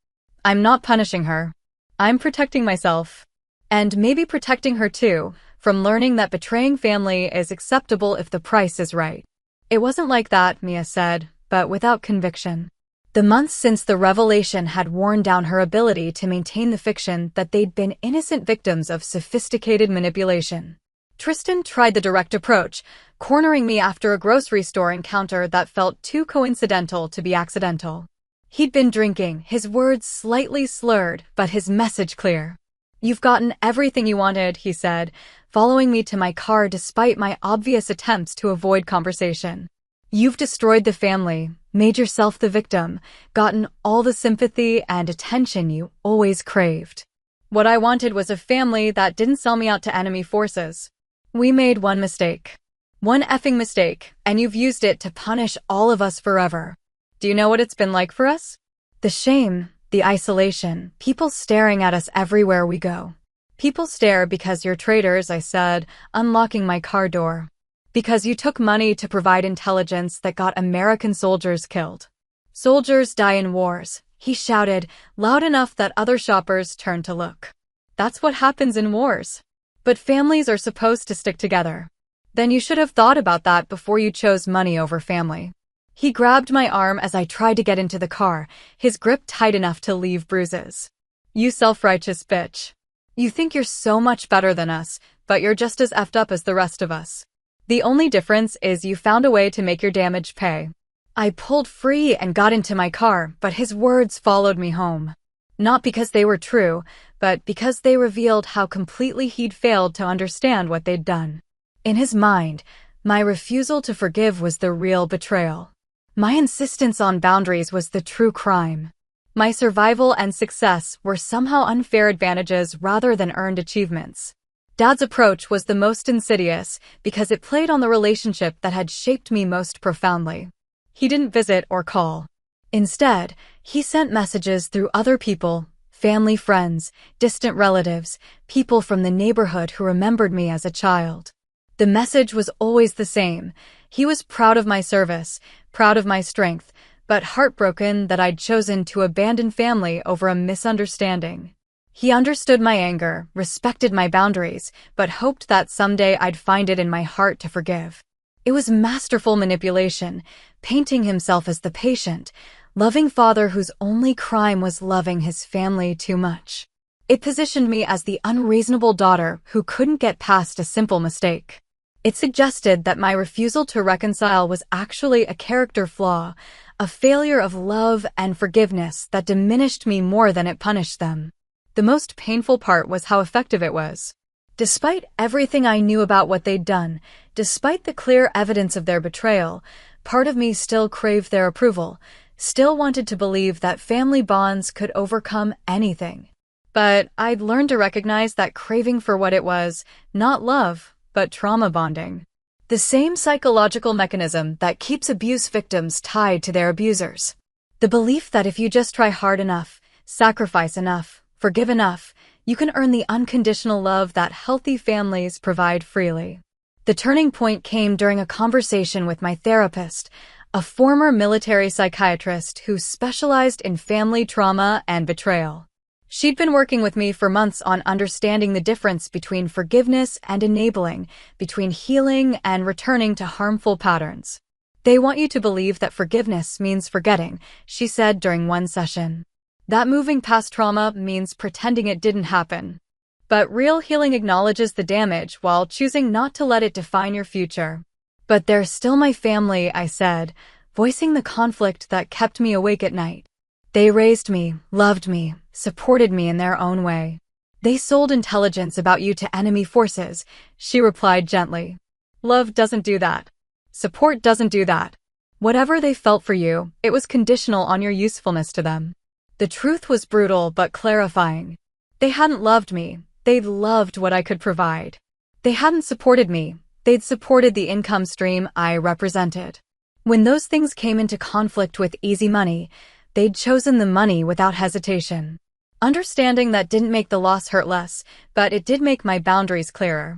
I'm not punishing her. I'm protecting myself. And maybe protecting her too, from learning that betraying family is acceptable if the price is right. It wasn't like that, Mia said, but without conviction. The months since the revelation had worn down her ability to maintain the fiction that they'd been innocent victims of sophisticated manipulation. Tristan tried the direct approach, cornering me after a grocery store encounter that felt too coincidental to be accidental. He'd been drinking, his words slightly slurred, but his message clear. You've gotten everything you wanted, he said, following me to my car despite my obvious attempts to avoid conversation. You've destroyed the family, made yourself the victim, gotten all the sympathy and attention you always craved. What I wanted was a family that didn't sell me out to enemy forces. We made one mistake. One effing mistake, and you've used it to punish all of us forever. Do you know what it's been like for us? The shame, the isolation, people staring at us everywhere we go. People stare because you're traitors, I said, unlocking my car door. Because you took money to provide intelligence that got American soldiers killed. Soldiers die in wars, he shouted, loud enough that other shoppers turned to look. That's what happens in wars. But families are supposed to stick together. Then you should have thought about that before you chose money over family. He grabbed my arm as I tried to get into the car, his grip tight enough to leave bruises. You self-righteous bitch. You think you're so much better than us, but you're just as effed up as the rest of us. The only difference is you found a way to make your damage pay. I pulled free and got into my car, but his words followed me home. Not because they were true, but because they revealed how completely he'd failed to understand what they'd done. In his mind, my refusal to forgive was the real betrayal. My insistence on boundaries was the true crime. My survival and success were somehow unfair advantages rather than earned achievements. Dad's approach was the most insidious because it played on the relationship that had shaped me most profoundly. He didn't visit or call. Instead, he sent messages through other people, family friends, distant relatives, people from the neighborhood who remembered me as a child. The message was always the same. He was proud of my service, proud of my strength, but heartbroken that I'd chosen to abandon family over a misunderstanding. He understood my anger, respected my boundaries, but hoped that someday I'd find it in my heart to forgive. It was masterful manipulation, painting himself as the patient, loving father whose only crime was loving his family too much. It positioned me as the unreasonable daughter who couldn't get past a simple mistake. It suggested that my refusal to reconcile was actually a character flaw, a failure of love and forgiveness that diminished me more than it punished them. The most painful part was how effective it was. Despite everything I knew about what they'd done, despite the clear evidence of their betrayal, part of me still craved their approval, still wanted to believe that family bonds could overcome anything. But I'd learned to recognize that craving for what it was, not love, but trauma bonding. The same psychological mechanism that keeps abuse victims tied to their abusers. The belief that if you just try hard enough, sacrifice enough, forgive enough, You can earn the unconditional love that healthy families provide freely. The turning point came during a conversation with my therapist, a former military psychiatrist who specialized in family trauma and betrayal. She'd been working with me for months on understanding the difference between forgiveness and enabling, between healing and returning to harmful patterns. They want you to believe that forgiveness means forgetting, she said during one session. That moving past trauma means pretending it didn't happen. But real healing acknowledges the damage while choosing not to let it define your future. But they're still my family, I said, voicing the conflict that kept me awake at night. They raised me, loved me, supported me in their own way. They sold intelligence about you to enemy forces, she replied gently. Love doesn't do that. Support doesn't do that. Whatever they felt for you, it was conditional on your usefulness to them. The truth was brutal but clarifying. They hadn't loved me, they'd loved what I could provide. They hadn't supported me, they'd supported the income stream I represented. When those things came into conflict with easy money, they'd chosen the money without hesitation. Understanding that didn't make the loss hurt less, but it did make my boundaries clearer.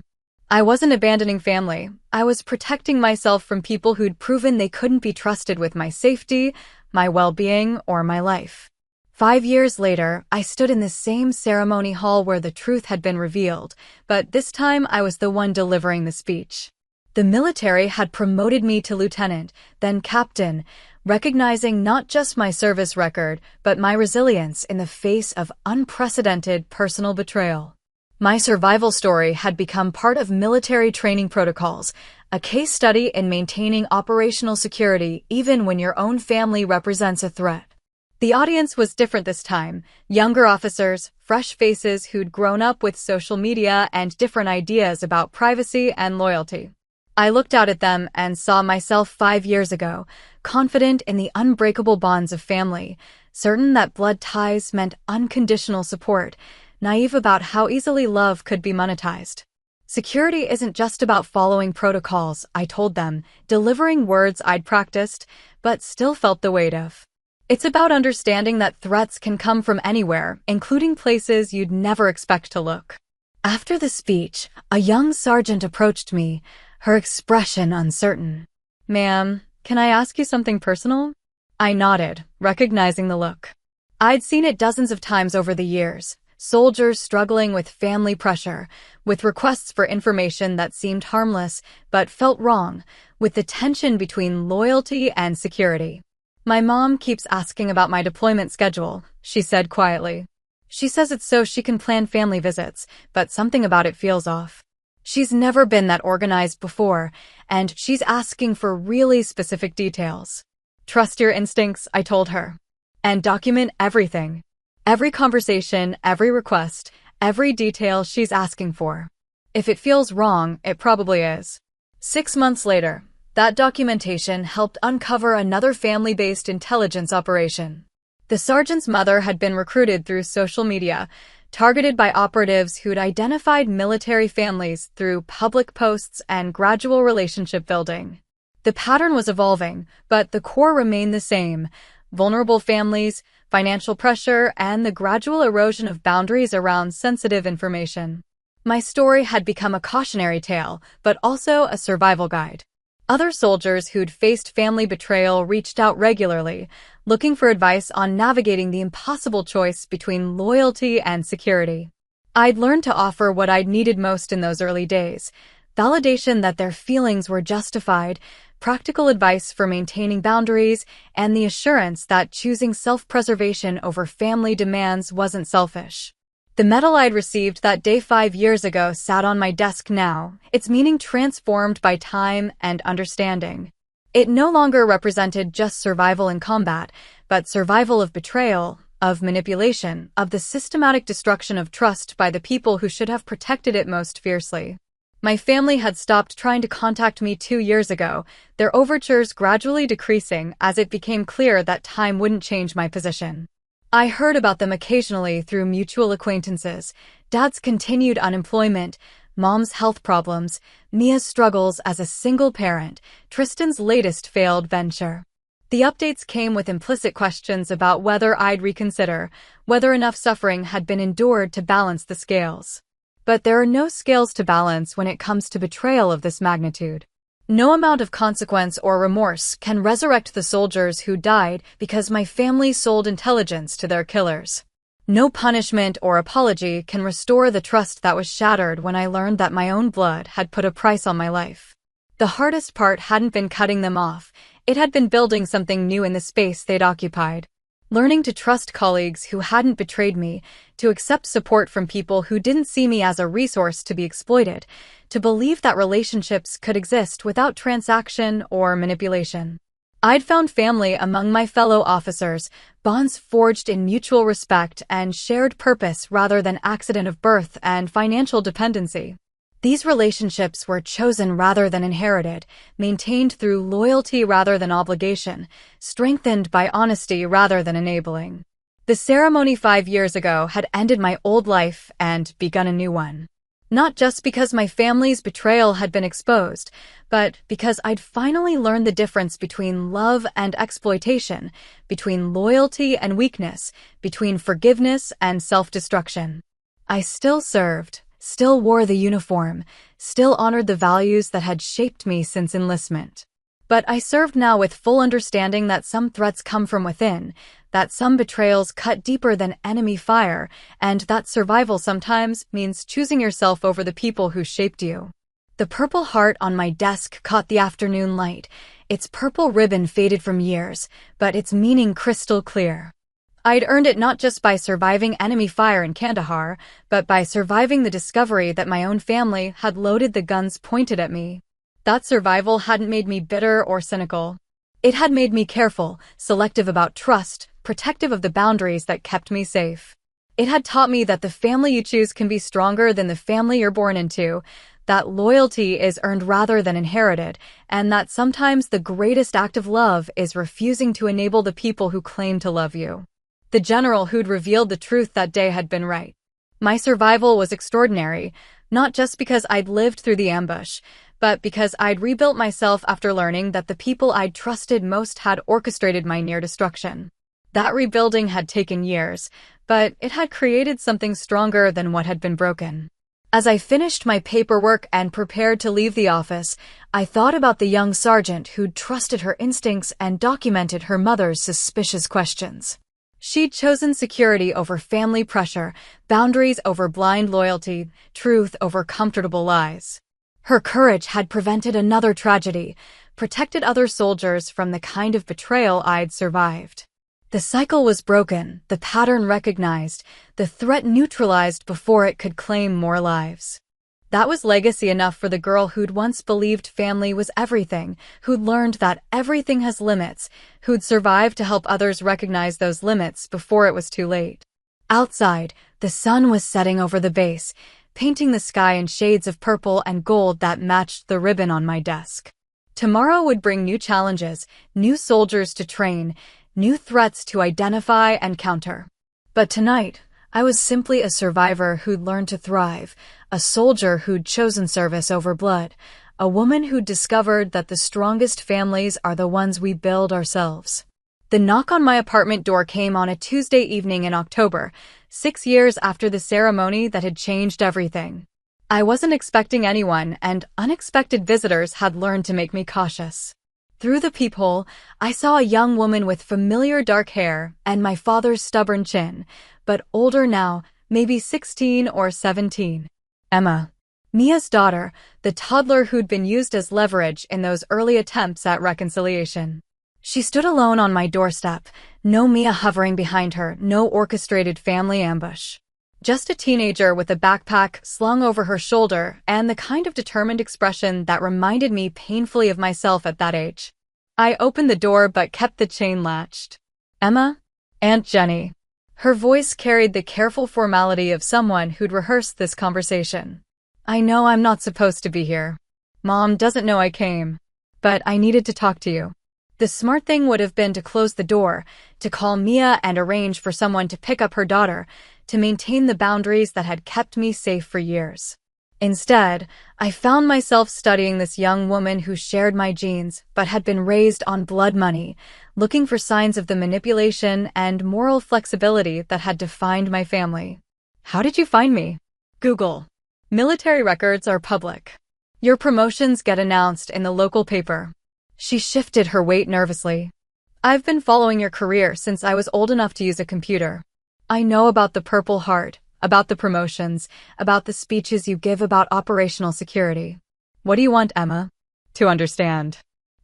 I wasn't abandoning family, I was protecting myself from people who'd proven they couldn't be trusted with my safety, my well-being, or my life. 5 years later, I stood in the same ceremony hall where the truth had been revealed, but this time I was the one delivering the speech. The military had promoted me to lieutenant, then captain, recognizing not just my service record, but my resilience in the face of unprecedented personal betrayal. My survival story had become part of military training protocols, a case study in maintaining operational security even when your own family represents a threat. The audience was different this time, younger officers, fresh faces who'd grown up with social media and different ideas about privacy and loyalty. I looked out at them and saw myself 5 years ago, confident in the unbreakable bonds of family, certain that blood ties meant unconditional support, naive about how easily love could be monetized. Security isn't just about following protocols, I told them, delivering words I'd practiced, but still felt the weight of. It's about understanding that threats can come from anywhere, including places you'd never expect to look. After the speech, a young sergeant approached me, her expression uncertain. Ma'am, can I ask you something personal? I nodded, recognizing the look. I'd seen it dozens of times over the years, soldiers struggling with family pressure, with requests for information that seemed harmless but felt wrong, with the tension between loyalty and security. My mom keeps asking about my deployment schedule, she said quietly. She says it's so she can plan family visits, but something about it feels off. She's never been that organized before, and she's asking for really specific details. Trust your instincts, I told her. And document everything. Every conversation, every request, every detail she's asking for. If it feels wrong, it probably is. 6 months later, that documentation helped uncover another family-based intelligence operation. The sergeant's mother had been recruited through social media, targeted by operatives who'd identified military families through public posts and gradual relationship building. The pattern was evolving, but the core remained the same: vulnerable families, financial pressure, and the gradual erosion of boundaries around sensitive information. My story had become a cautionary tale, but also a survival guide. Other soldiers who'd faced family betrayal reached out regularly, looking for advice on navigating the impossible choice between loyalty and security. I'd learned to offer what I'd needed most in those early days: validation that their feelings were justified, practical advice for maintaining boundaries, and the assurance that choosing self-preservation over family demands wasn't selfish. The medal I'd received that day 5 years ago sat on my desk now, its meaning transformed by time and understanding. It no longer represented just survival in combat, but survival of betrayal, of manipulation, of the systematic destruction of trust by the people who should have protected it most fiercely. My family had stopped trying to contact me 2 years ago, their overtures gradually decreasing as it became clear that time wouldn't change my position. I heard about them occasionally through mutual acquaintances: Dad's continued unemployment, Mom's health problems, Mia's struggles as a single parent, Tristan's latest failed venture. The updates came with implicit questions about whether I'd reconsider, whether enough suffering had been endured to balance the scales. But there are no scales to balance when it comes to betrayal of this magnitude. No amount of consequence or remorse can resurrect the soldiers who died because my family sold intelligence to their killers. No punishment or apology can restore the trust that was shattered when I learned that my own blood had put a price on my life. The hardest part hadn't been cutting them off, it had been building something new in the space they'd occupied. Learning to trust colleagues who hadn't betrayed me, to accept support from people who didn't see me as a resource to be exploited, to believe that relationships could exist without transaction or manipulation. I'd found family among my fellow officers, bonds forged in mutual respect and shared purpose rather than accident of birth and financial dependency. These relationships were chosen rather than inherited, maintained through loyalty rather than obligation, strengthened by honesty rather than enabling. The ceremony 5 years ago had ended my old life and begun a new one. Not just because my family's betrayal had been exposed, but because I'd finally learned the difference between love and exploitation, between loyalty and weakness, between forgiveness and self-destruction. I still served, still wore the uniform, still honored the values that had shaped me since enlistment. But I served now with full understanding that some threats come from within, that some betrayals cut deeper than enemy fire, and that survival sometimes means choosing yourself over the people who shaped you. The Purple Heart on my desk caught the afternoon light. Its purple ribbon faded from years, but its meaning crystal clear. I'd earned it not just by surviving enemy fire in Kandahar, but by surviving the discovery that my own family had loaded the guns pointed at me. That survival hadn't made me bitter or cynical. It had made me careful, selective about trust, protective of the boundaries that kept me safe. It had taught me that the family you choose can be stronger than the family you're born into, that loyalty is earned rather than inherited, and that sometimes the greatest act of love is refusing to enable the people who claim to love you. The general who'd revealed the truth that day had been right. My survival was extraordinary, not just because I'd lived through the ambush, but because I'd rebuilt myself after learning that the people I'd trusted most had orchestrated my near destruction. That rebuilding had taken years, but it had created something stronger than what had been broken. As I finished my paperwork and prepared to leave the office, I thought about the young sergeant who'd trusted her instincts and documented her mother's suspicious questions. She'd chosen security over family pressure, boundaries over blind loyalty, truth over comfortable lies. Her courage had prevented another tragedy, protected other soldiers from the kind of betrayal I'd survived. The cycle was broken, the pattern recognized, the threat neutralized before it could claim more lives. That was legacy enough for the girl who'd once believed family was everything, who'd learned that everything has limits, who'd survived to help others recognize those limits before it was too late. Outside, the sun was setting over the base, painting the sky in shades of purple and gold that matched the ribbon on my desk. Tomorrow would bring new challenges, new soldiers to train, new threats to identify and counter. But tonight, I was simply a survivor who'd learned to thrive, a soldier who'd chosen service over blood, a woman who'd discovered that the strongest families are the ones we build ourselves. The knock on my apartment door came on a Tuesday evening in October, 6 years after the ceremony that had changed everything. I wasn't expecting anyone, and unexpected visitors had learned to make me cautious. Through the peephole, I saw a young woman with familiar dark hair and my father's stubborn chin, but older now, maybe 16 or 17. Emma. Mia's daughter, the toddler who'd been used as leverage in those early attempts at reconciliation. She stood alone on my doorstep, no Mia hovering behind her, no orchestrated family ambush. Just a teenager with a backpack slung over her shoulder and the kind of determined expression that reminded me painfully of myself at that age. I opened the door but kept the chain latched. Emma? Aunt Jenny. Her voice carried the careful formality of someone who'd rehearsed this conversation. I know I'm not supposed to be here. Mom doesn't know I came. But I needed to talk to you. The smart thing would have been to close the door, to call Mia and arrange for someone to pick up her daughter, to maintain the boundaries that had kept me safe for years. Instead, I found myself studying this young woman who shared my genes but had been raised on blood money, looking for signs of the manipulation and moral flexibility that had defined my family. How did you find me? Google. Military records are public. Your promotions get announced in the local paper. She shifted her weight nervously. I've been following your career since I was old enough to use a computer. I know about the Purple Heart, about the promotions, about the speeches you give about operational security. What do you want, Emma? To understand.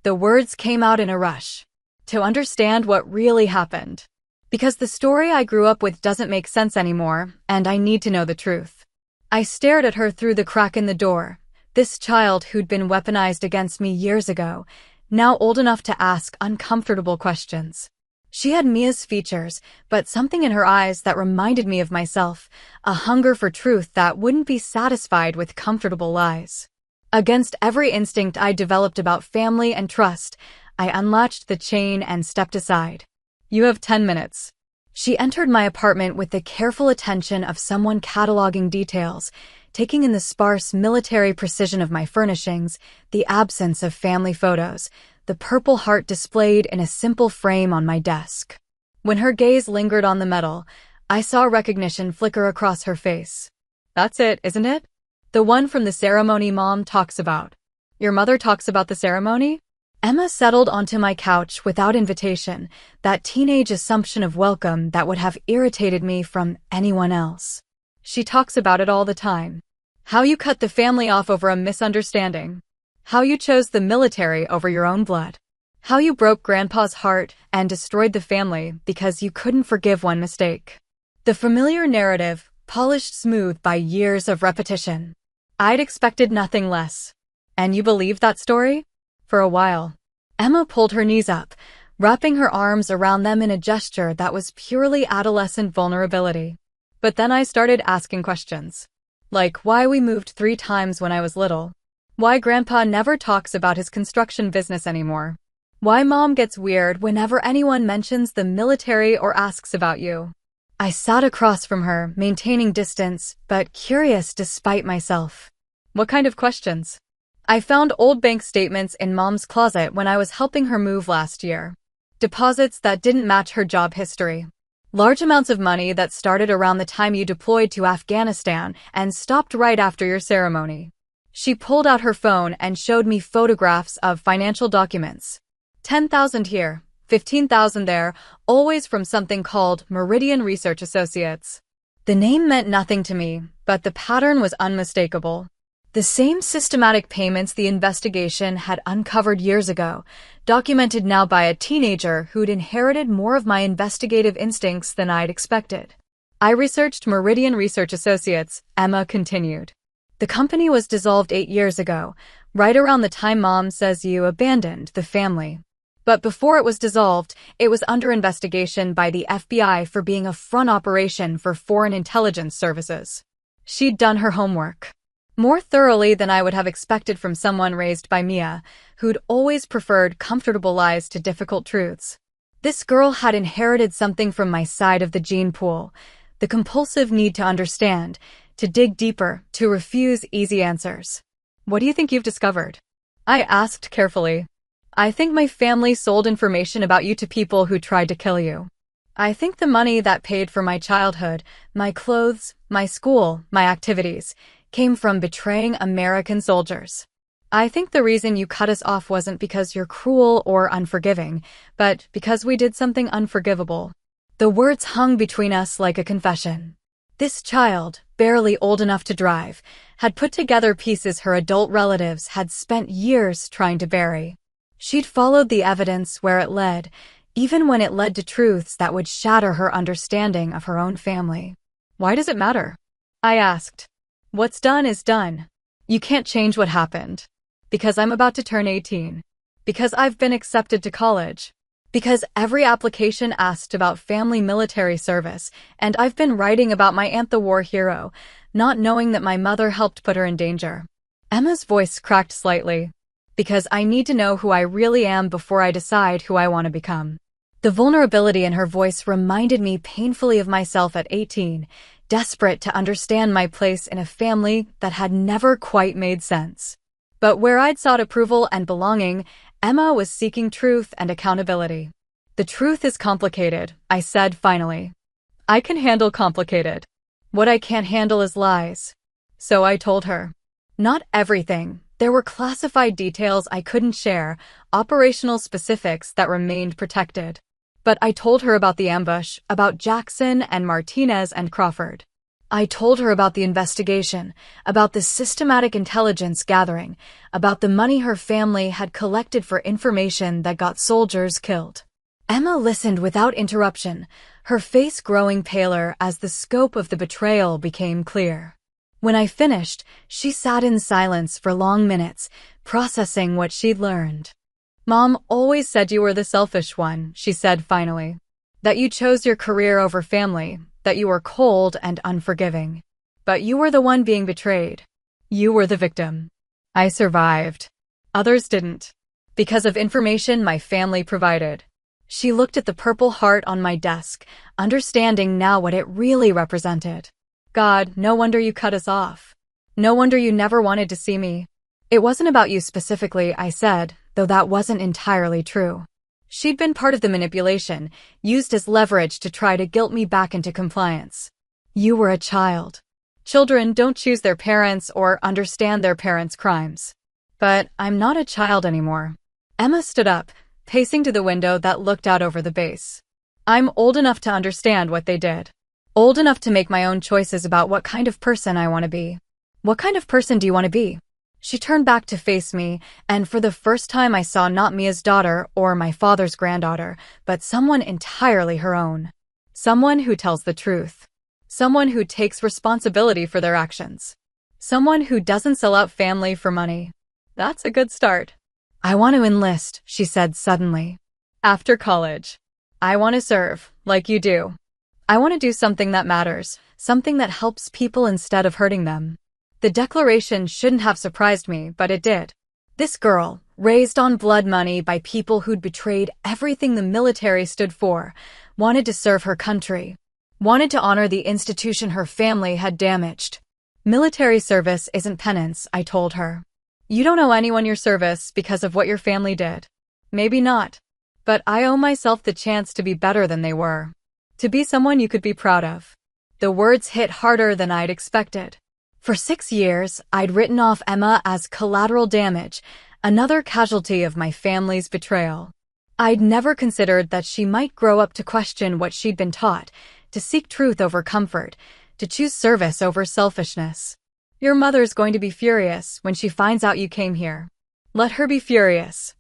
The words came out in a rush. To understand what really happened. Because the story I grew up with doesn't make sense anymore, and I need to know the truth. I stared at her through the crack in the door, this child who'd been weaponized against me years ago, now old enough to ask uncomfortable questions. She had Mia's features, but something in her eyes that reminded me of myself, a hunger for truth that wouldn't be satisfied with comfortable lies. Against every instinct I developed about family and trust, I unlatched the chain and stepped aside. You have 10 minutes. She entered my apartment with the careful attention of someone cataloging details, taking in the sparse military precision of my furnishings, the absence of family photos, the Purple Heart displayed in a simple frame on my desk. When her gaze lingered on the metal, I saw recognition flicker across her face. That's it, isn't it? The one from the ceremony Mom talks about. Your mother talks about the ceremony? Emma settled onto my couch without invitation, that teenage assumption of welcome that would have irritated me from anyone else. She talks about it all the time. How you cut the family off over a misunderstanding. How you chose the military over your own blood. How you broke Grandpa's heart and destroyed the family because you couldn't forgive one mistake. The familiar narrative, polished smooth by years of repetition. I'd expected nothing less. And you believed that story? For a while. Emma pulled her knees up, wrapping her arms around them in a gesture that was purely adolescent vulnerability. But then I started asking questions. Like why we moved 3 times when I was little. Why Grandpa never talks about his construction business anymore. Why Mom gets weird whenever anyone mentions the military or asks about you. I sat across from her, maintaining distance, but curious despite myself. What kind of questions? I found old bank statements in Mom's closet when I was helping her move last year. Deposits that didn't match her job history. Large amounts of money that started around the time you deployed to Afghanistan and stopped right after your ceremony. She pulled out her phone and showed me photographs of financial documents. 10,000 here, 15,000 there, always from something called Meridian Research Associates. The name meant nothing to me, but the pattern was unmistakable. The same systematic payments the investigation had uncovered years ago, documented now by a teenager who'd inherited more of my investigative instincts than I'd expected. I researched Meridian Research Associates, Emma continued. The company was dissolved 8 years ago, right around the time Mom says you abandoned the family. But before it was dissolved, it was under investigation by the FBI for being a front operation for foreign intelligence services. She'd done her homework. More thoroughly than I would have expected from someone raised by Mia, who'd always preferred comfortable lies to difficult truths. This girl had inherited something from my side of the gene pool, the compulsive need to understand, to dig deeper, to refuse easy answers. What do you think you've discovered? I asked carefully. I think my family sold information about you to people who tried to kill you. I think the money that paid for my childhood, my clothes, my school, my activities, came from betraying American soldiers. I think the reason you cut us off wasn't because you're cruel or unforgiving, but because we did something unforgivable. The words hung between us like a confession. This child, barely old enough to drive, had put together pieces her adult relatives had spent years trying to bury. She'd followed the evidence where it led, even when it led to truths that would shatter her understanding of her own family. Why does it matter? I asked. What's done is done. You can't change what happened. Because I'm about to turn 18. Because I've been accepted to college. Because every application asked about family military service, and I've been writing about my aunt the war hero, not knowing that my mother helped put her in danger. Emma's voice cracked slightly. Because I need to know who I really am before I decide who I want to become. The vulnerability in her voice reminded me painfully of myself at 18, desperate to understand my place in a family that had never quite made sense. But where I'd sought approval and belonging, Emma was seeking truth and accountability. The truth is complicated, I said finally. I can handle complicated. What I can't handle is lies. So I told her. Not everything. There were classified details I couldn't share, operational specifics that remained protected. But I told her about the ambush, about Jackson and Martinez and Crawford. I told her about the investigation, about the systematic intelligence gathering, about the money her family had collected for information that got soldiers killed. Emma listened without interruption, her face growing paler as the scope of the betrayal became clear. When I finished, she sat in silence for long minutes, processing what she'd learned. Mom always said you were the selfish one, she said finally. That you chose your career over family, that you were cold and unforgiving. But you were the one being betrayed. You were the victim. I survived. Others didn't. Because of information my family provided. She looked at the purple heart on my desk, understanding now what it really represented. God, no wonder you cut us off. No wonder you never wanted to see me. It wasn't about you specifically, I said, though that wasn't entirely true. She'd been part of the manipulation, used as leverage to try to guilt me back into compliance. You were a child. Children don't choose their parents or understand their parents' crimes. But I'm not a child anymore. Emma stood up, pacing to the window that looked out over the base. I'm old enough to understand what they did. Old enough to make my own choices about what kind of person I want to be. What kind of person do you want to be? She turned back to face me, and for the first time I saw not Mia's daughter or my father's granddaughter, but someone entirely her own. Someone who tells the truth. Someone who takes responsibility for their actions. Someone who doesn't sell out family for money. That's a good start. I want to enlist, she said suddenly. After college. I want to serve, like you do. I want to do something that matters, something that helps people instead of hurting them. The declaration shouldn't have surprised me, but it did. This girl, raised on blood money by people who'd betrayed everything the military stood for, wanted to serve her country, wanted to honor the institution her family had damaged. Military service isn't penance, I told her. You don't owe anyone your service because of what your family did. Maybe not. But I owe myself the chance to be better than they were. To be someone you could be proud of. The words hit harder than I'd expected. For 6 years, I'd written off Emma as collateral damage, another casualty of my family's betrayal. I'd never considered that she might grow up to question what she'd been taught, to seek truth over comfort, to choose service over selfishness. Your mother's going to be furious when she finds out you came here. Let her be furious.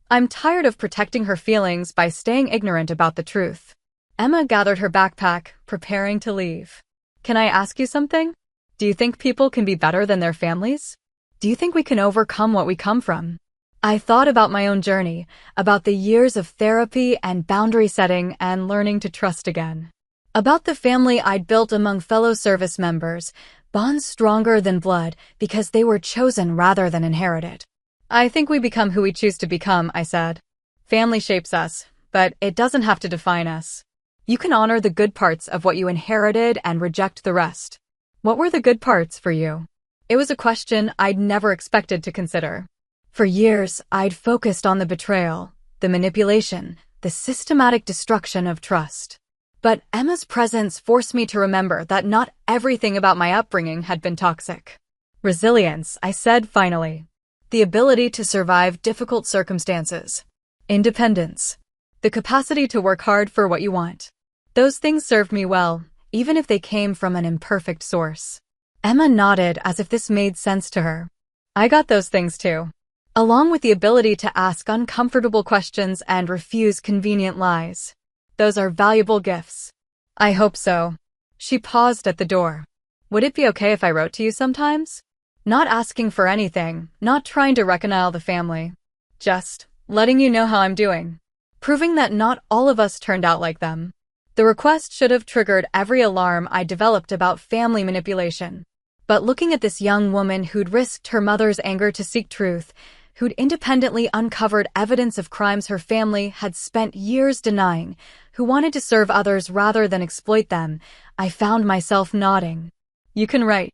I'm tired of protecting her feelings by staying ignorant about the truth. Emma gathered her backpack, preparing to leave. Can I ask you something? Do you think people can be better than their families? Do you think we can overcome what we come from? I thought about my own journey, about the years of therapy and boundary setting and learning to trust again. About the family I'd built among fellow service members, bonds stronger than blood because they were chosen rather than inherited. I think we become who we choose to become, I said. Family shapes us, but it doesn't have to define us. You can honor the good parts of what you inherited and reject the rest. What were the good parts for you? It was a question I'd never expected to consider. For years, I'd focused on the betrayal, the manipulation, the systematic destruction of trust. But Emma's presence forced me to remember that not everything about my upbringing had been toxic. Resilience, I said finally. The ability to survive difficult circumstances. Independence. The capacity to work hard for what you want. Those things served me well, even if they came from an imperfect source. Emma nodded as if this made sense to her. I got those things too. Along with the ability to ask uncomfortable questions and refuse convenient lies. Those are valuable gifts. I hope so. She paused at the door. Would it be okay if I wrote to you sometimes? Not asking for anything, not trying to reconcile the family. Just letting you know how I'm doing. Proving that not all of us turned out like them. The request should have triggered every alarm I developed about family manipulation. But looking at this young woman who'd risked her mother's anger to seek truth, who'd independently uncovered evidence of crimes her family had spent years denying, who wanted to serve others rather than exploit them, I found myself nodding. You can write.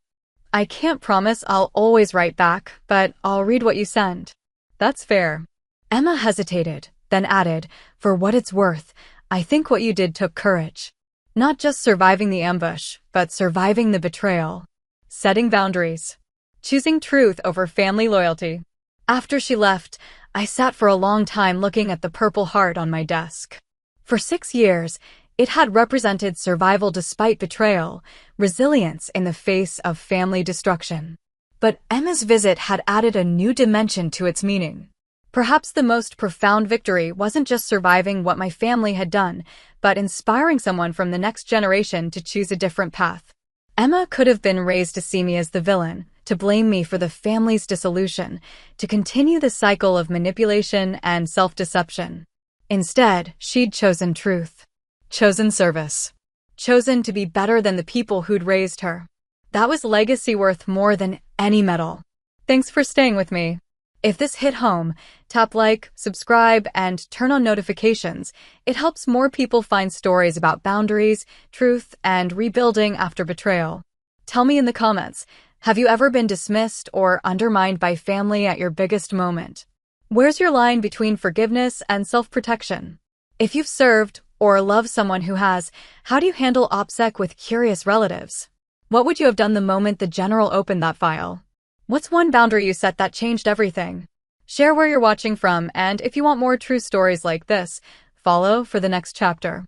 I can't promise I'll always write back, but I'll read what you send. That's fair. Emma hesitated, then added, for what it's worth, I think what you did took courage. Not just surviving the ambush, but surviving the betrayal. Setting boundaries. Choosing truth over family loyalty. After she left, I sat for a long time looking at the Purple Heart on my desk. For 6 years, it had represented survival despite betrayal, resilience in the face of family destruction. But Emma's visit had added a new dimension to its meaning. Perhaps the most profound victory wasn't just surviving what my family had done, but inspiring someone from the next generation to choose a different path. Emma could have been raised to see me as the villain, to blame me for the family's dissolution, to continue the cycle of manipulation and self-deception. Instead, she'd chosen truth. Chosen service. Chosen to be better than the people who'd raised her. That was legacy worth more than any medal. Thanks for staying with me. If this hit home, tap like, subscribe, and turn on notifications. It helps more people find stories about boundaries, truth, and rebuilding after betrayal. Tell me in the comments, have you ever been dismissed or undermined by family at your biggest moment? Where's your line between forgiveness and self-protection? If you've served or love someone who has, how do you handle OPSEC with curious relatives? What would you have done the moment the general opened that file? What's one boundary you set that changed everything? Share where you're watching from, and if you want more true stories like this, follow for the next chapter.